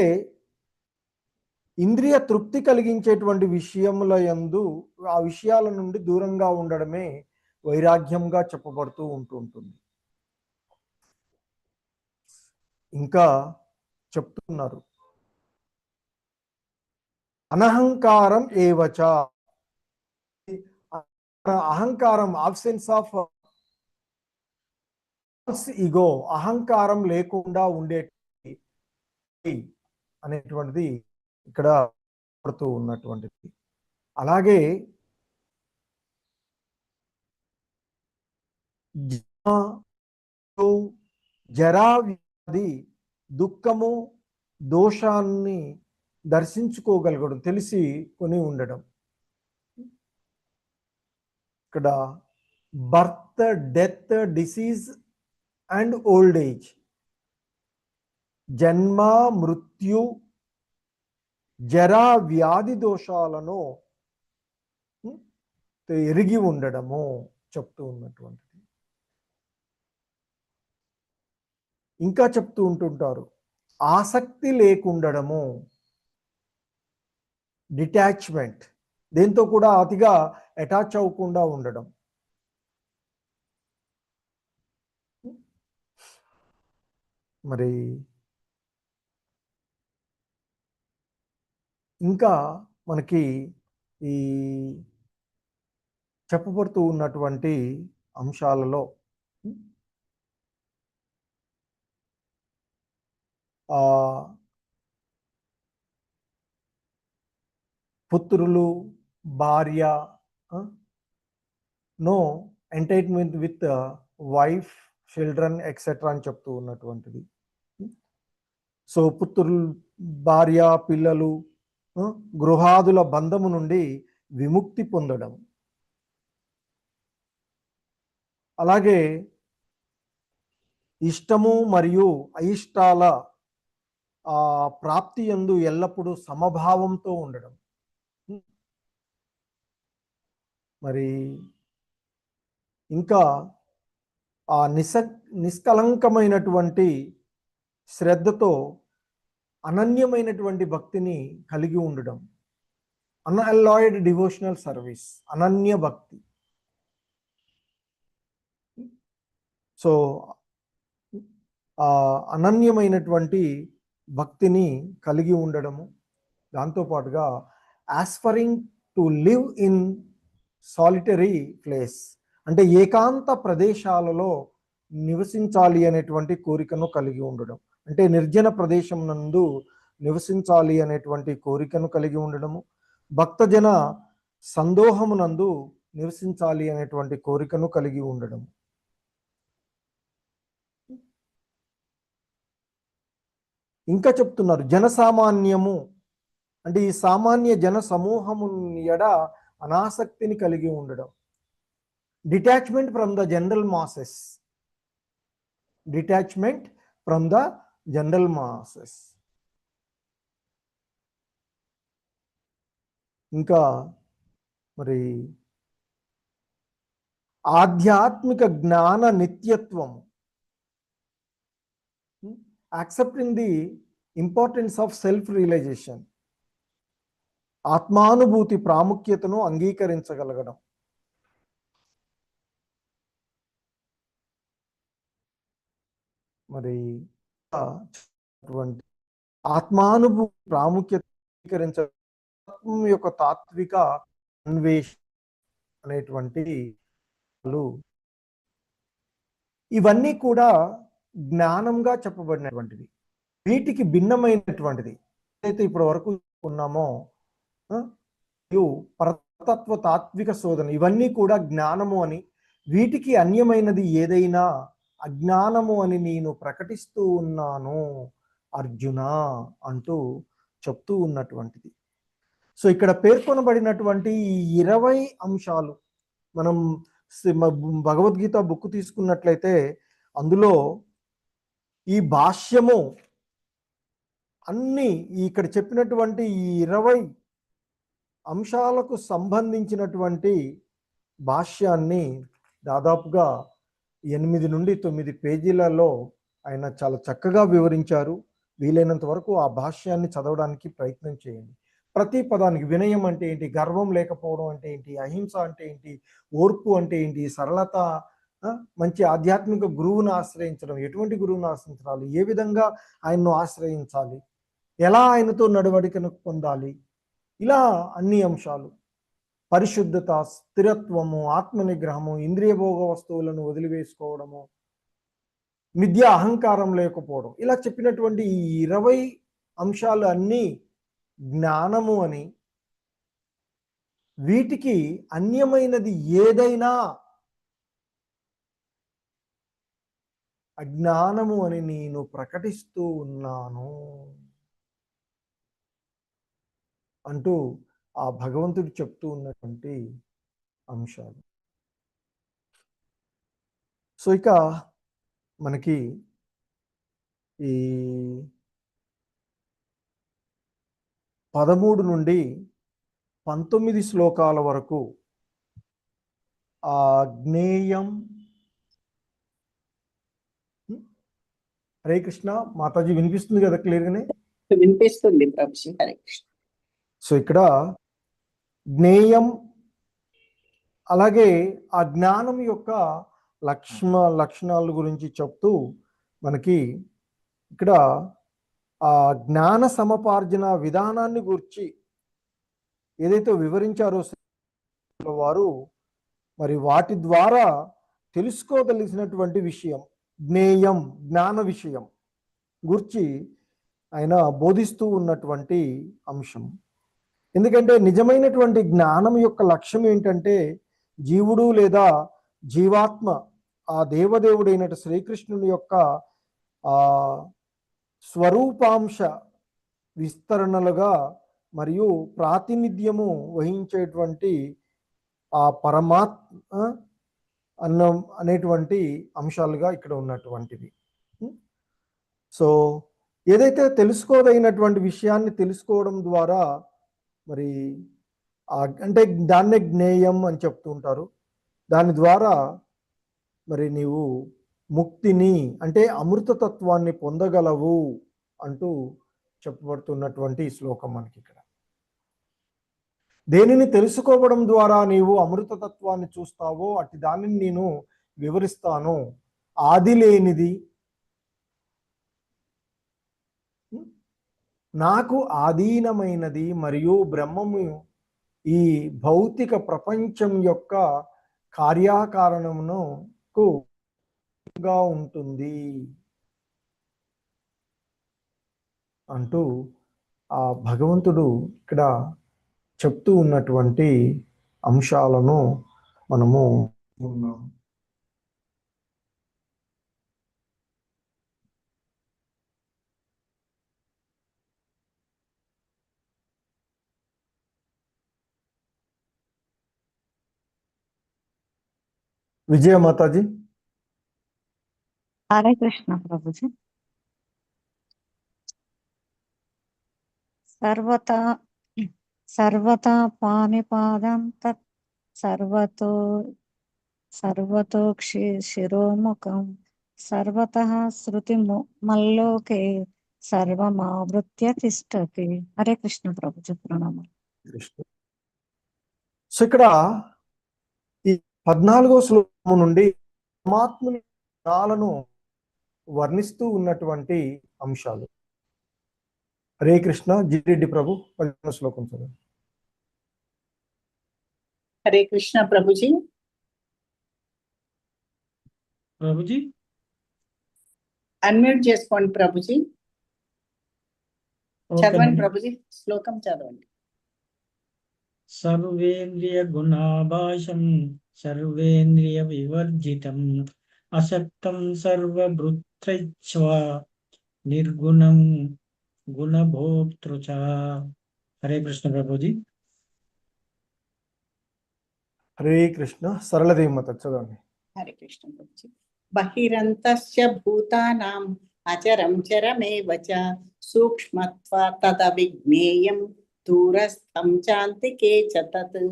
Speaker 1: ఇంద్రియ తృప్తి కలిగించేటువంటి విషయముల యందు ఆ విషయాల నుండి దూరంగా ఉండడమే వైరాగ్యంగా చెప్పబడుతూ ఉంటుంది. ఇంకా చెప్తున్నారు, అనహంకారం ఏవచ, అహంకారం ఆబ్సెన్స్ ఆఫ్ ఈగో, అహంకారం లేకుండా ఉండే అనేటువంటిది ఇక్కడ పడుతూ ఉన్నటువంటిది. అలాగే జరా వ్యాధి, దుఃఖము, దోషాన్ని దర్శించుకోగలగడం, తెలిసి కొని ఉండడం. ఇక్కడ birth, death, disease and old age, జన్మ, మృత్యు, జరా వ్యాధి దోషాలను ఎరిగి ఉండడము చెప్తూ ఉన్నటువంటిది. ఇంకా చెప్తూ ఉంటుంటారు, ఆసక్తి లేకుండడము, డిటాచ్మెంట్, దేంతో కూడా అతిగా అటాచ్ అవ్వకుండా ఉండడం. మరి ఇంకా మనకి ఈ చెప్పబడుతూ ఉన్నటువంటి అంశాలలో పుత్రులు, భార్య, no entitlement with wife, children etcetera అని చెప్తూ ఉన్నటువంటిది. సో పుత్రులు, భార్య, పిల్లలు, గృహాదుల బంధము నుండి విముక్తి పొందడం. అలాగే ఇష్టము మరియు అయిష్టాల ప్రాప్తి యందు ఎల్లప్పుడూ సమభావంతో ఉండడం. మరి ఇంకా ఆ నిష్కలంకమైనటువంటి శ్రద్ధతో అనన్యమైనటువంటి భక్తిని కలిగి ఉండడం, అన్అలాయిడ్ డివోషనల్ సర్వీస్, అనన్య భక్తి. సో అనన్యమైనటువంటి భక్తిని కలిగి ఉండడము, దాంతోపాటుగా aspiring to live in solitary place, అంటే ఏకాంత ప్రదేశాలలో నివసించాలి అనేటువంటి కోరికను కలిగి ఉండడం, అంటే నిర్జన ప్రదేశం నందు నివసించాలి అనేటువంటి కోరికను కలిగి ఉండడము, భక్తజన సందోహమునందు నివసించాలి అనేటువంటి కోరికను కలిగి ఉండడం. ఇంకా చెప్తున్నారు జనసామాన్యము అంటే ఈ సామాన్య జన సమూహము ఎడ అనాసక్తిని కలిగి ఉండడం. Detachment from the general masses, detachment from the general masses. ఇంకా మరి ఆధ్యాత్మిక జ్ఞాన నిత్యత్వం, accepting the importance of self realisation, ఆత్మానుభూతి ప్రాముఖ్యతను అంగీకరించగలగడం. మరి ఆత్మానుభూతి ప్రాముఖ్యత అంగీకరించ యొక్క తాత్విక అన్వేషణ అనేటువంటి ఇవన్నీ కూడా జ్ఞానంగా చెప్పబడినటువంటిది. వీటికి భిన్నమైనటువంటిది ఏదైతే ఇప్పటి వరకు ఉన్నామో పరతత్వ తాత్విక శోధన, ఇవన్నీ కూడా జ్ఞానము అని, వీటికి అన్యమైనది ఏదైనా అజ్ఞానము అని నేను ప్రకటిస్తూ ఉన్నాను అర్జున అంటూ చెప్తూ ఉన్నటువంటిది. సో ఇక్కడ పేర్కొనబడినటువంటి ఈ 20 అంశాలు మనం భగవద్గీత బుక్ తీసుకున్నట్లయితే అందులో ఈ భాష్యము అన్ని ఇక్కడ చెప్పినటువంటి ఈ 20 అంశాలకు సంబంధించినటువంటి భాష్యాన్ని దాదాపుగా 8 నుండి 9 పేజీలలో ఆయన చాలా చక్కగా వివరించారు. వీలైనంత వరకు ఆ భాష్యాన్ని చదవడానికి ప్రయత్నం చేయండి. ప్రతి పదానికి వినయం అంటే ఏంటి, గర్వం లేకపోవడం అంటే ఏంటి, అహింస అంటే ఏంటి, ఓర్పు అంటే ఏంటి, సరళత, మంచి ఆధ్యాత్మిక గురువును ఆశ్రయించడం, ఎటువంటి గురువును ఆశ్రయించాలి, ఏ విధంగా ఆయన్ను ఆశ్రయించాలి, ఎలా ఆయనతో నడవడికను పొందాలి, ఇలా అన్ని అంశాలు, పరిశుద్ధత, స్థిరత్వము, ఆత్మనిగ్రహము, ఇంద్రియ భోగ వస్తువులను వదిలివేసుకోవడము, మిథ్య అహంకారం లేకపోవడం, ఇలా చెప్పినటువంటి ఈ 20 అంశాలు అన్నీ జ్ఞానము అని, వీటికి అన్యమైనది ఏదైనా అజ్ఞానము అని నేను ప్రకటిస్తూ ఉన్నాను అంటూ ఆ భగవంతుడు చెప్తూ ఉన్నటువంటి అంశాలు. సో ఇక మనకి ఈ 13 నుండి 19 శ్లోకాల వరకు ఆ జ్ఞేయం. హరే కృష్ణ మాతాజీ, వినిపిస్తుంది కదా క్లియర్గానే?
Speaker 3: వినిపిస్తుంది ప్రభుజీ. హరే కృష్ణ.
Speaker 1: సో ఇక్కడ జ్ఞేయం, అలాగే ఆ జ్ఞానం యొక్క లక్షణాల గురించి చెప్తూ మనకి ఇక్కడ ఆ జ్ఞాన సమపార్జన విధానాన్ని గురించి ఏదైతే వివరించారో వారు, మరి వాటి ద్వారా తెలుసుకోగలిసినటువంటి విషయం జ్ఞేయం, జ్ఞాన విషయం గురించి ఆయన బోధిస్తూ ఉన్నటువంటి అంశం. ఎందుకంటే నిజమైనటువంటి జ్ఞానం యొక్క లక్ష్యం ఏంటంటే జీవుడు లేదా జీవాత్మ ఆ దేవదేవుడైన శ్రీకృష్ణుని యొక్క ఆ స్వరూపాంశ విస్తరణలుగా మరియు ప్రాతినిధ్యము వహించేటువంటి ఆ పరమాత్మ అన్నం అనేటువంటి అంశాలుగా ఇక్కడ ఉన్నటువంటివి. సో ఏదైతే తెలుసుకోదగినటువంటి విషయాన్ని తెలుసుకోవడం ద్వారా మరి అంటే దాన్నే జ్ఞేయం అని చెప్తూ ఉంటారు. దాని ద్వారా మరి నీవు ముక్తిని అంటే అమృతతత్వాన్ని పొందగలవు అంటూ చెప్పబడుతున్నటువంటి శ్లోకం మనకి ఇక్కడ. దేనిని తెలుసుకోవడం ద్వారా నీవు అమృతతత్వాన్ని చూస్తావో అట్టి దానిని నేను వివరిస్తాను. ఆది లేనిది, నాకు ఆధీనమైనది మరియు బ్రహ్మము ఈ భౌతిక ప్రపంచం యొక్క కార్యకారణమునకు ఉంటుంది అంటూ ఆ భగవంతుడు ఇక్కడ చెప్తూ ఉన్నటువంటి అంశాలను మనము ఉన్నాం. విజయ మాతాజీ.
Speaker 7: హరే కృష్ణ ప్రభుజీ. సర్వతా సర్వతా పాణిపాదం తత్ సర్వతో శిరోముఖం సర్వతః శృతి మల్లోకే సర్వమావృత్య తిష్టతి. హరే కృష్ణ ప్రభుజీ, ప్రణామం.
Speaker 1: కృష్ణ. సో ఇక్కడ ఈ 14వ శ్లోకము నుండి పరమాత్ముని గుణాలను వర్ణిస్తూ ఉన్నటువంటి అంశాలు. హరే కృష్ణ. జిరెడ్డి ప్రభు 15వ శ్లోకం చదవండి.
Speaker 3: హరే కృష్ణ ప్రభుజీ.
Speaker 6: ప్రభుజీ
Speaker 3: అన్మ్యూట్ చేసుకోండి ప్రభుజీ.
Speaker 6: ఓకే
Speaker 3: చదవండి
Speaker 6: అండి.
Speaker 3: ప్రభుజీ, శ్లోకం చదవండి.
Speaker 6: సర్వేంద్రియ గుణాభాషం సర్వేంద్రియ వివర్జితం అసక్తం సర్వభృత్రైచ్ఛ్వ నిర్గుణం గుణభోక్తృ చ. హరే కృష్ణ ప్రభుజీ.
Speaker 1: హరే కృష్ణ. సరళదేవి మాత చదవండి.
Speaker 3: హరే కృష్ణ ప్రభుజీ. బహిరంతస్య భూతానాం అచరం చరమేవ చ సూక్ష్మత్వాత్ తదవిజ్ఞేయం దూరస్థం చాంతికే చ తత్.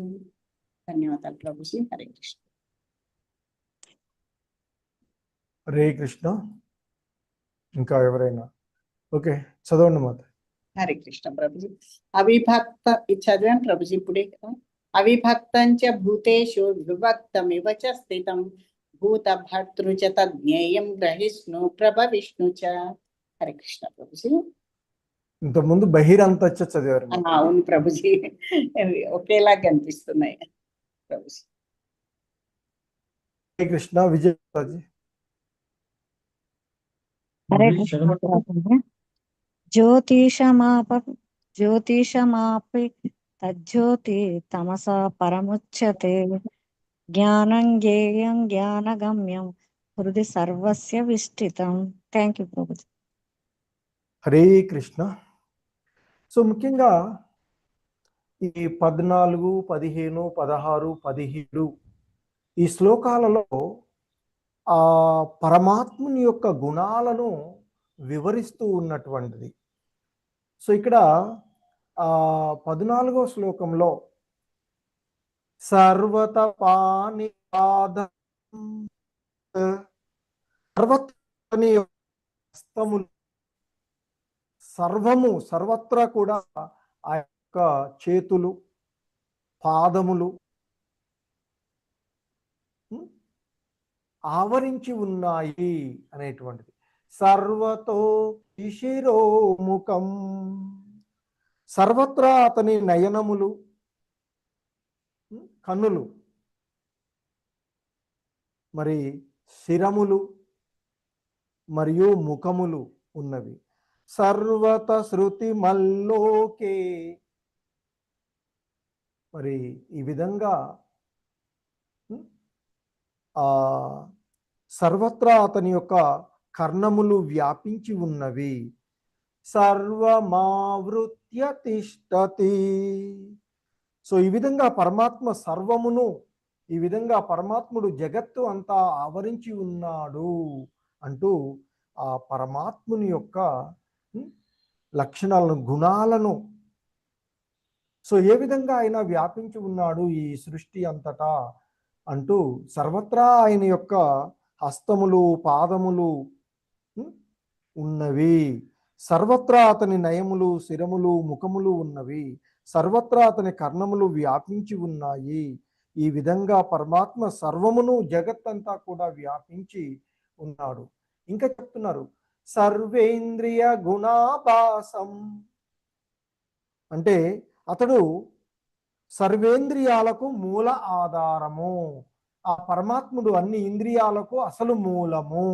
Speaker 3: ధన్యవాదాలు ప్రభుజీ. హరే కృష్ణ.
Speaker 1: హరే కృష్ణ. ఇంకా ఎవరైనా? ఓకే, చదవండి మాత.
Speaker 3: హరే కృష్ణ ప్రభుజీ. అవిభక్త, ఇది చదివాను ప్రభుజీ ఇప్పుడే కదా. అవిభక్తంచ భూతేషు విభక్తమివ చ స్థితం భూత భర్తృ చ తజ్ఞేయం గ్రహిష్ణు ప్రభవిష్ణు చ. హరే కృష్ణ ప్రభుజీ.
Speaker 1: ఇంతకుముందు బహిరంతచ్చ చదివారు మాత.
Speaker 3: అవును ప్రభుజీ, అవి ఒకేలాగా కనిపిస్తున్నాయి ప్రభుజీ.
Speaker 1: హరే కృష్ణ. విజయ మాతాజీ.
Speaker 7: హరే
Speaker 6: ప్రభుజీ
Speaker 7: కృష్ణ
Speaker 6: చదవండి.
Speaker 7: ప్రభుజీ. జ్యోతిషమాపి తజ్జ్యోతి తమసా పరముచ్యతే జ్ఞానం జ్ఞేయం జ్ఞానగమ్యం హృది సర్వస్య విష్ఠితం. Thank you Prabhuji.
Speaker 1: Hare Krishna. So ముఖ్యంగా ఈ 14, 15, 16, 17 ఈ శ్లోకాలలో ఆ పరమాత్ముని యొక్క గుణాలను వివరిస్తూ ఉన్నటువంటిది. సో ఇక్కడ 14వ శ్లోకంలో సర్వత పాణిపాదం సర్వత్రని హస్తములు సర్వము సర్వత్రా కూడా ఆ యొక్క చేతులు పాదములు ఆవరించి ఉన్నాయి అనేటువంటిది. సర్వతో శిశిరోముఖం సర్వత్రా అతని నయనములు కన్నులు మరి శిరములు మరియు ముఖములు ఉన్నవి. సర్వత శృతి మల్లోకే మరి ఈ విధంగా సర్వత్రా అతని యొక్క కర్ణములు వ్యాపించి ఉన్నవి. సర్వమావృత్య తిష్టతి. సో ఈ విధంగా పరమాత్మ సర్వమును, ఈ విధంగా పరమాత్ముడు జగత్తు అంతా ఆవరించి ఉన్నాడు అంటూ ఆ పరమాత్ముని యొక్క లక్షణాలను, గుణాలను, సో ఏ విధంగా ఆయన వ్యాపించి ఉన్నాడు ఈ సృష్టి అంతటా అంటూ సర్వత్రా ఆయన యొక్క హస్తములు పాదములు ఉన్నవి. సర్వత్రా అతని నయములు శిరములు ముఖములు ఉన్నవి. సర్వత్రా అతని కర్ణములు వ్యాపించి ఉన్నాయి. ఈ విధంగా పరమాత్మ సర్వమును జగత్తంతా కూడా వ్యాపించి ఉన్నాడు. ఇంకా చెప్తున్నారు సర్వేంద్రియ గుణాభాసం అంటే అతడు సర్వేంద్రియాలకు మూల ఆధారము. ఆ పరమాత్ముడు అన్ని ఇంద్రియాలకు అసలు మూలము.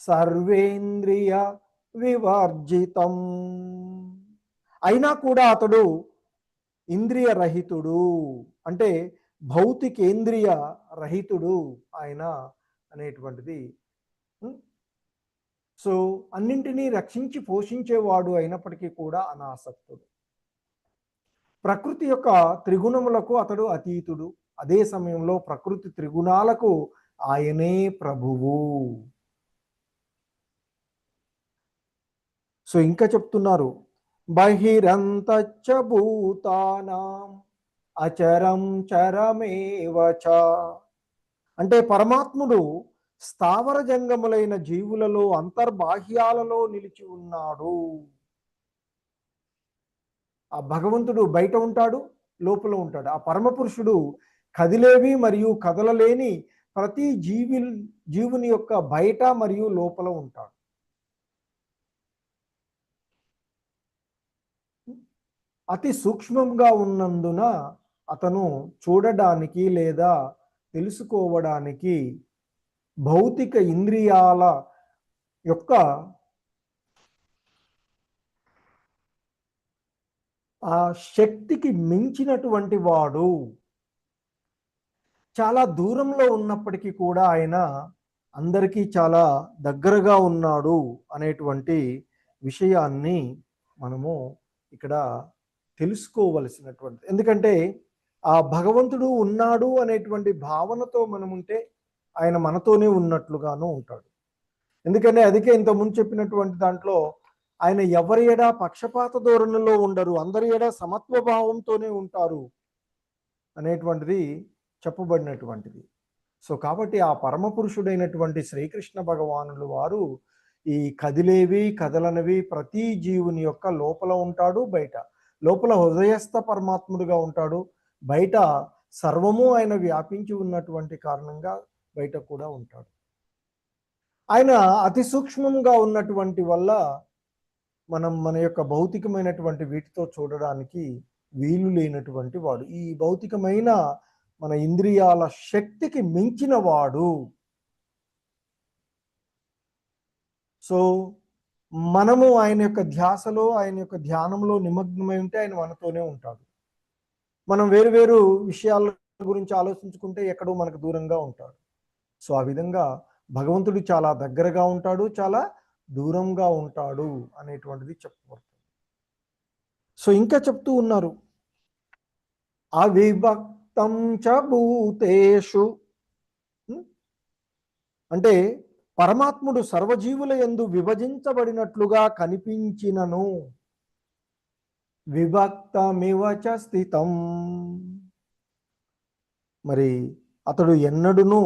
Speaker 1: సర్వేంద్రియ వివర్జితం అయినా కూడా అతడు ఇంద్రియ రహితుడు, అంటే భౌతికేంద్రియ రహితుడు ఆయన అనేటువంటిది. సో అన్నింటినీ రక్షించి పోషించేవాడు అయినప్పటికీ కూడా అనాసక్తుడు. ప్రకృతి యొక్క త్రిగుణములకు అతడు అతీతుడు. అదే సమయంలో ప్రకృతి త్రిగుణాలకు ఆయనే ప్రభువు. సో ఇంకా చెప్తున్నారు, బహిరంతచ్చ భూతానాం అచరం చరమేవ చ. అంటే పరమాత్ముడు స్థావర జంగములైన జీవులలో అంతర్బాహ్యాలలో నిలిచి ఉన్నాడు. ఆ భగవంతుడు బయట ఉంటాడు, లోపల ఉంటాడు. ఆ పరమపురుషుడు కదిలేవి మరియు కదలలేని ప్రతి జీవుని యొక్క బయట మరియు లోపల ఉంటాడు. అతి సూక్ష్మంగా ఉన్నందున అతను చూడడానికి లేదా తెలుసుకోవడానికి భౌతిక ఇంద్రియాల యొక్క ఆ శక్తికి మించినటువంటి వాడు. చాలా దూరంలో ఉన్నప్పటికీ కూడా ఆయన అందరికీ చాలా దగ్గరగా ఉన్నాడు అనేటువంటి విషయాన్ని మనము ఇక్కడ తెలుసుకోవలసినటువంటి. ఎందుకంటే ఆ భగవంతుడు ఉన్నాడు అనేటువంటి భావనతో మనం ఉంటే ఆయన మనతోనే ఉన్నట్లుగాను ఉంటాడు. ఎందుకంటే అదికే ఇంతకుముందు చెప్పినటువంటి దాంట్లో ఆయన ఎవరి ఎడా పక్షపాత ధోరణిలో ఉండరు, అందరి ఎడా సమత్వ భావంతోనే ఉంటారు అనేటువంటిది చెప్పబడినటువంటిది. సో కాబట్టి ఆ పరమ పురుషుడైనటువంటి శ్రీకృష్ణ భగవానులు వారు ఈ కదిలేవి కదలనివి ప్రతి జీవుని యొక్క లోపల ఉంటాడు, బయట. లోపల హృదయస్థ పరమాత్ముడుగా ఉంటాడు, బయట సర్వము ఆయన వ్యాపించి ఉన్నటువంటి కారణంగా బయట కూడా ఉంటాడు. ఆయన అతి సూక్ష్మంగా ఉన్నటువంటి వల్ల మనం మన యొక్క భౌతికమైనటువంటి వీటితో చూడడానికి వీలు లేనటువంటి వాడు. ఈ భౌతికమైన మన ఇంద్రియాల శక్తికి మించిన వాడు. సో మనము ఆయన యొక్క ధ్యాసలో, ఆయన యొక్క ధ్యానంలో నిమగ్నమై ఉంటే ఆయన మనతోనే ఉంటాడు. మనం వేరు వేరు విషయాల గురించి ఆలోచించుకుంటే ఎక్కడో మనకు దూరంగా ఉంటాడు. సో ఆ విధంగా భగవంతుడు చాలా దగ్గరగా ఉంటాడు, చాలా దూరంగా ఉంటాడు అనేటువంటిది చెప్పబడుతుంది. సో ఇంకా చెప్తూ ఉన్నారు, అవిభక్తం చ భూతేషు. అంటే పరమాత్ముడు సర్వజీవుల యందు విభజించబడినట్లుగా కనిపించినను విభక్తమివ చ స్థితం. మరి అతడు ఎన్నడును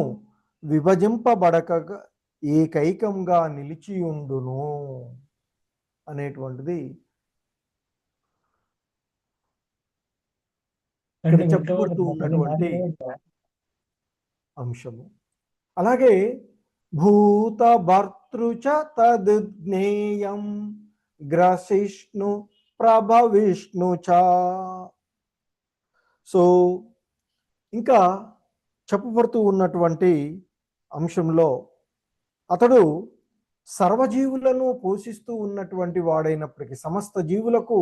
Speaker 1: విభజింపబడక ఏకైకంగా నిలిచియుండును అనేటువంటిది ఇక్కడ చెప్పబడుతూ ఉన్నటువంటి అంశము. అలాగే భూత భర్తృచ తద్జ్ఞేయం గ్రసిష్ణు ప్రభవిష్ణు చ. సో ఇంకా చెప్పబడుతూ ఉన్నటువంటి అంశంలో అతడు సర్వజీవులను పోషిస్తూ ఉన్నటువంటి వాడైనప్పటికీ, సమస్త జీవులకు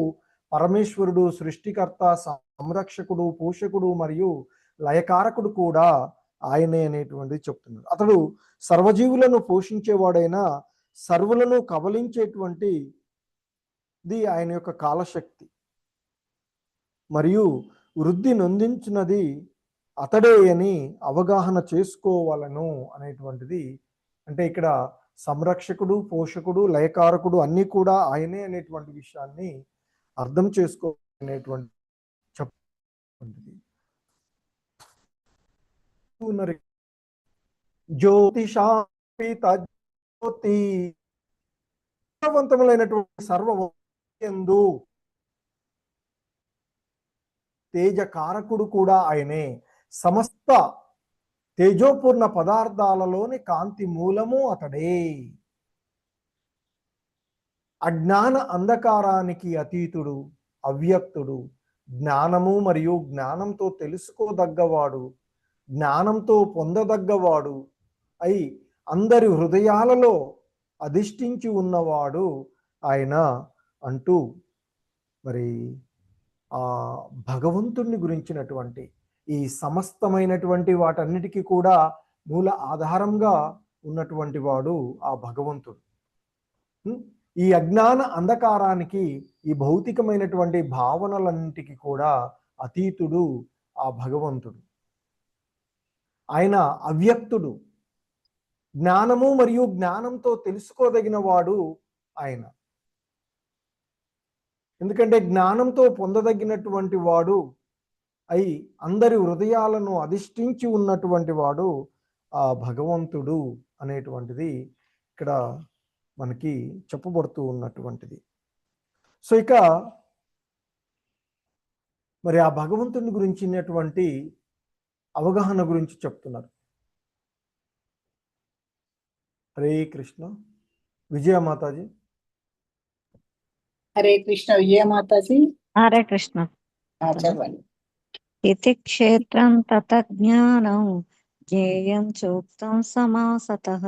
Speaker 1: పరమేశ్వరుడు సృష్టికర్త, సంరక్షకుడు, పోషకుడు మరియు లయకారకుడు కూడా ఆయనే అనేటువంటిది చెప్తున్నాడు. అతడు సర్వజీవులను పోషించేవాడైనా సర్వులను కబలించేటువంటిది ఆయన యొక్క కాలశక్తి మరియు వృద్ధి నొందించినది అతడే అని అవగాహన చేసుకోవాలను అనేటువంటిది. అంటే ఇక్కడ సంరక్షకుడు, పోషకుడు, లయకారకుడు అన్నీ కూడా ఆయనే అనేటువంటి విషయాన్ని అర్థం చేసుకోనేటువంటి చెప్పండి. జ్యోతిషాపి తజ్యోతి, వంతములైనటువంటి సర్వయందు తేజకారకుడు కూడా ఆయనే. సమస్త తేజోపూర్ణ పదార్థాలలోని కాంతి మూలము అతడే. అజ్ఞాన అంధకారానికి అతీతుడు, అవ్యక్తుడు, జ్ఞానము మరియు జ్ఞానంతో తెలుసుకోదగ్గవాడు, జ్ఞానంతో పొందదగ్గవాడు అయి అందరి హృదయాలలో అధిష్ఠించి ఉన్నవాడు ఆయన అంటూ మరి ఆ భగవంతుణ్ణి గురించినటువంటి ఈ సమస్తమైనటువంటి వాటన్నిటికీ కూడా మూల ఆధారంగా ఉన్నటువంటి వాడు ఆ భగవంతుడు. ఈ అజ్ఞాన అంధకారానికి, ఈ భౌతికమైనటువంటి భావనలన్నిటికీ కూడా అతీతుడు ఆ భగవంతుడు. ఆయన అవ్యక్తుడు, జ్ఞానము మరియు జ్ఞానంతో తెలుసుకోదగిన వాడు ఆయన. ఎందుకంటే జ్ఞానంతో పొందదగినటువంటి వాడు అయి అందరి హృదయాలను అధిష్ఠించి ఉన్నటువంటి వాడు ఆ భగవంతుడు అనేటువంటిది ఇక్కడ మనకి చెప్పబడుతూ ఉన్నటువంటిది. సో ఇక మరి ఆ భగవంతుని గురించినటువంటి అవగాహన గురించి చెప్తున్నారు. హరే కృష్ణ. విజయ మాతాజీ.
Speaker 3: హరే కృష్ణ విజయ మాతాజీ.
Speaker 7: హరే కృష్ణ.
Speaker 3: చదవండి.
Speaker 7: ఇతి క్షేత్రం తత జ్ఞానం జ్ఞేయం చోక్తం సమాసతః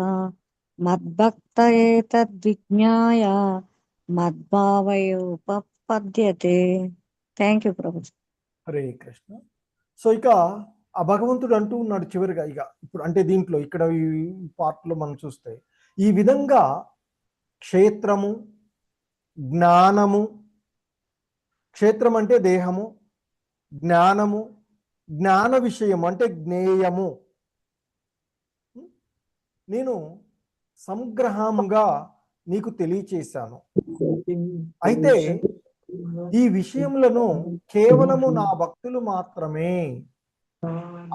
Speaker 7: మద్భక్త ఏతద్విజ్ఞాయ మద్భావయోపపద్యతే. Thank you Prabhuji.
Speaker 1: Hare Krishna. So ఇక ఆ భగవంతుడు అంటూ ఉన్నాడు చివరిగా, ఇక ఇప్పుడు అంటే దీంట్లో ఇక్కడ ఈ పార్ట్లో మనం చూస్తే ఈ విధంగా క్షేత్రము, జ్ఞానము, క్షేత్రం అంటే దేహము, జ్ఞానము, జ్ఞాన విషయం అంటే జ్ఞేయము నేను సంగ్రహంగా నీకు తెలియచేశాను. అయితే ఈ విషయములను కేవలము నా భక్తులు మాత్రమే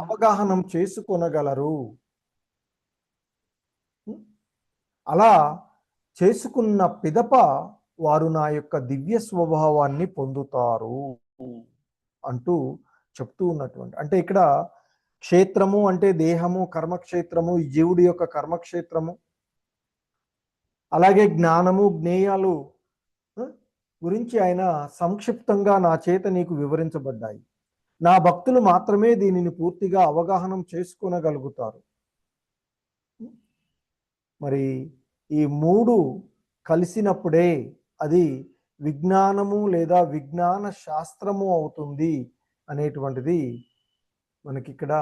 Speaker 1: అవగాహనం చేసుకొనగలరు. అలా చేసుకున్న పిదప వారు నా యొక్క దివ్య స్వభావాన్ని పొందుతారు అంటూ చెప్తూ ఉన్నటువంటి, అంటే ఇక్కడ క్షేత్రము అంటే దేహము, కర్మక్షేత్రము, ఈ జీవుడి యొక్క కర్మక్షేత్రము, అలాగే జ్ఞానము, జ్ఞేయాలు గురించి ఆయన సంక్షిప్తంగా నా చేత నీకు వివరించబడ్డాయి. నా భక్తులు మాత్రమే దీనిని పూర్తిగా అవగాహన చేసుకొనగలుగుతారు. మరి ఈ మూడు కలిసినప్పుడే అది విజ్ఞానము లేదా విజ్ఞాన శాస్త్రము అవుతుంది అనేటువంటిది మనకి ఇక్కడ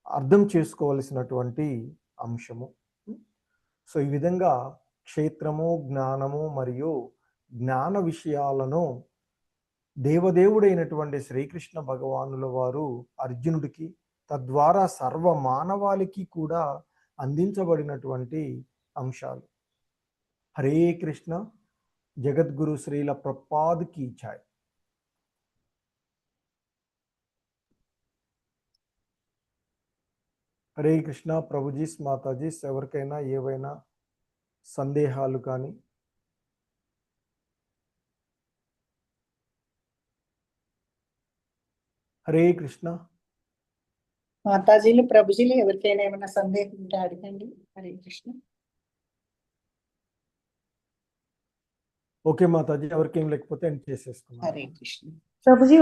Speaker 1: అర్థం చేసుకోవలసినటువంటి అంశము. సో ఈ విధంగా క్షేత్రము, జ్ఞానము మరియు జ్ఞాన విషయాలను దేవదేవుడైనటువంటి శ్రీకృష్ణ భగవానుల వారు అర్జునుడికి, తద్వారా సర్వ మానవాళికి కూడా అందించబడినటువంటి అంశాలు. హరే కృష్ణ. జగద్గురు శ్రీల ప్రభుపాద్ కీ జై. హరే కృష్ణ. ప్రభుజీస్, మాతాజీస్, ఎవరికైనా ఏవైనా సందేహాలు కానీ హరే కృష్ణ.
Speaker 3: మాతాజీలు ప్రభుజీలు ఎవరికైనా ఏమైనా సందేహం ఉంటే అడగండి. హరే కృష్ణ.
Speaker 1: ఓకే మాతాజీ, ఎవరికేం లేకపోతే ఎండ్ చేసేసుకున్నాం.
Speaker 3: హరే కృష్ణ.
Speaker 2: ప్రభుజీ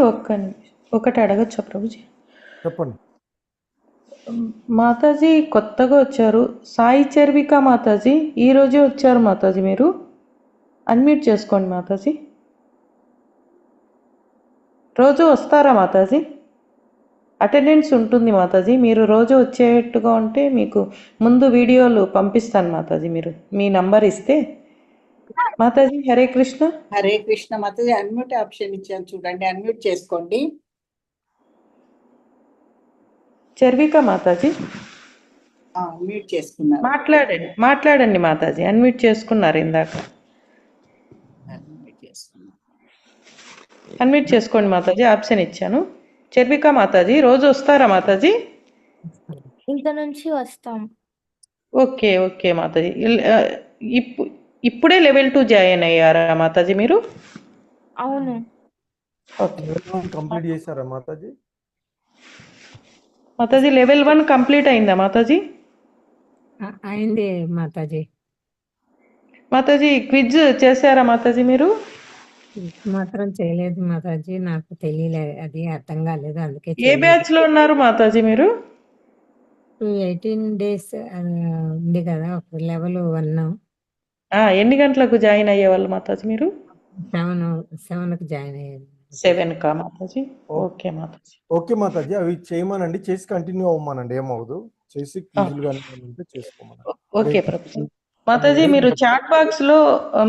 Speaker 2: ఒకటి అడగచ్చా ప్రభుజీ?
Speaker 1: చెప్పండి.
Speaker 2: మాతాజీ కొత్తగా వచ్చారు, సాయి చర్విక మాతాజీ, ఈ రోజే వచ్చారు మాతాజీ. మీరు అన్మ్యూట్ చేసుకోండి మాతాజీ. రోజు వస్తారా మాతాజీ? అటెండెన్స్ ఉంటుంది మాతాజీ. మీరు రోజు వచ్చేట్టుగా ఉంటే మీకు ముందు వీడియోలు పంపిస్తాను మాతాజీ. మీరు మీ నంబర్ ఇస్తే మాతాజీ. హరే కృష్ణ.
Speaker 3: హరే కృష్ణ. మాతాజీ అన్మ్యూట్ ఆప్షన్ ఇచ్చాను చూడండి, అన్మ్యూట్ చేసుకోండి.
Speaker 2: చర్విక మాతాజీ
Speaker 3: మ్యూట్ చేసుకున్నారు.
Speaker 2: మాట్లాడండి మాతాజీ. అన్మ్యూట్ చేసుకున్నారు ఇందాక. అన్మ్యూట్ చేసుకోండి మాతాజీ. ఆప్షన్ ఇచ్చాను. చర్విక మాతాజీ రోజు వస్తారా మాతాజీ?
Speaker 8: ఇంత నుంచి వస్తాం.
Speaker 2: Okay okay Mataji. ఇప్పుడే లెవెల్ 2 జాయిన్ అయ్యారా మాతాజీ మీరు?
Speaker 8: అవును.
Speaker 2: ఓకే.
Speaker 1: కంప్లీట్ చేశారా మాతాజీ?
Speaker 2: మాతాజీ లెవెల్ 1 కంప్లీట్ అయిందా మాతాజీ?
Speaker 9: అయింది మాతాజీ.
Speaker 2: మాతాజీ క్విజ్ చేశారా మాతాజీ మీరు?
Speaker 9: మాత్రం చేయలేదు మాతాజీ, నాకు తెలియలేదు, అది అర్థం కాలేదు, అందుకే
Speaker 2: ఏ బ్యాచ్ లో ఉన్నారు మాతాజీ మీరు?
Speaker 9: 18 days ఉంది కదా, ఒక లెవెల్ 1.
Speaker 2: ఎన్ని గంటలకు జాయిన్ అయ్యేవాళ్ళు మాతాజీ మీరు?
Speaker 9: 7కు జాయిన్ అయ్యాను.
Speaker 2: 7 కా మాతాజీ? ఓకే మాతాజీ.
Speaker 1: ఓకే మాతాజీ, అవి చేయమనండి, చేసి కంటిన్యూ అవ్వమనండి, ఏమవుదు చేసి క్విజులుగా చేసుకోమనండి.
Speaker 2: ఓకే ప్రభుజీ. మాతాజీ మీరు చాట్ బాక్స్ లో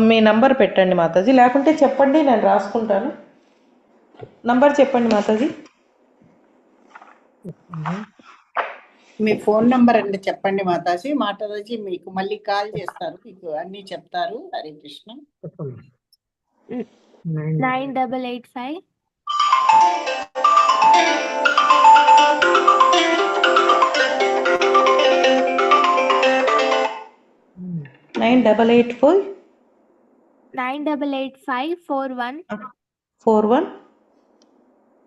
Speaker 2: మీ నంబర్ పెట్టండి మాతాజీ, లేకుంటే చెప్పండి నేను రాసుకుంటాను. నంబర్ చెప్పండి మాతాజీ.
Speaker 3: మీ ఫోన్ నంబర్ అంటే చెప్పండి మాతాజీ. మాతాజీ మీకు మళ్ళీ కాల్ చేస్తారు, మీకు అన్ని చెప్తారు. హరే కృష్ణ.
Speaker 9: చెప్పండి.
Speaker 8: 9885
Speaker 2: 9884
Speaker 8: 9885 41
Speaker 2: 41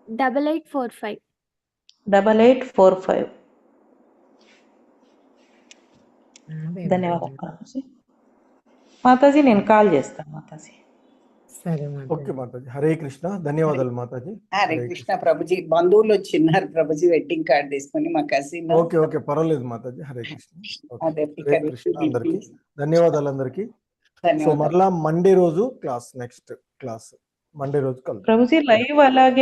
Speaker 8: 8845.
Speaker 2: 8845.
Speaker 9: అదే
Speaker 2: ధన్యవాదాలు మాతాజీ. మాతాజీ నేను కాల్ చేస్తాను మాతాజీ.
Speaker 9: సరే
Speaker 1: ఓకే
Speaker 9: మాతాజీ.
Speaker 1: మాతాజీ. హరే కృష్ణ. ధన్యవాదాలు మాతాజీ.
Speaker 3: హరే కృష్ణ ప్రభుజీ. బంధువులు వచ్చిన్నారు ప్రభుజీ, వెడ్డింగ్ కార్డ్ తీసుకొని మా కజిన్.
Speaker 1: ఓకే ఓకే పర్వాలేదు మాతాజీ. హరే కృష్ణ. ఓకే.
Speaker 3: అదే
Speaker 1: హరే కృష్ణ అందరికి. ధన్యవాదాలు అందరికి. సో
Speaker 3: ధన్యవాదాలు.
Speaker 1: మరలా మండే రోజు క్లాస్, నెక్స్ట్ క్లాస్ మండే రోజు కలుద్దాం.
Speaker 2: ప్రభుజీ లైవ్ అలాగే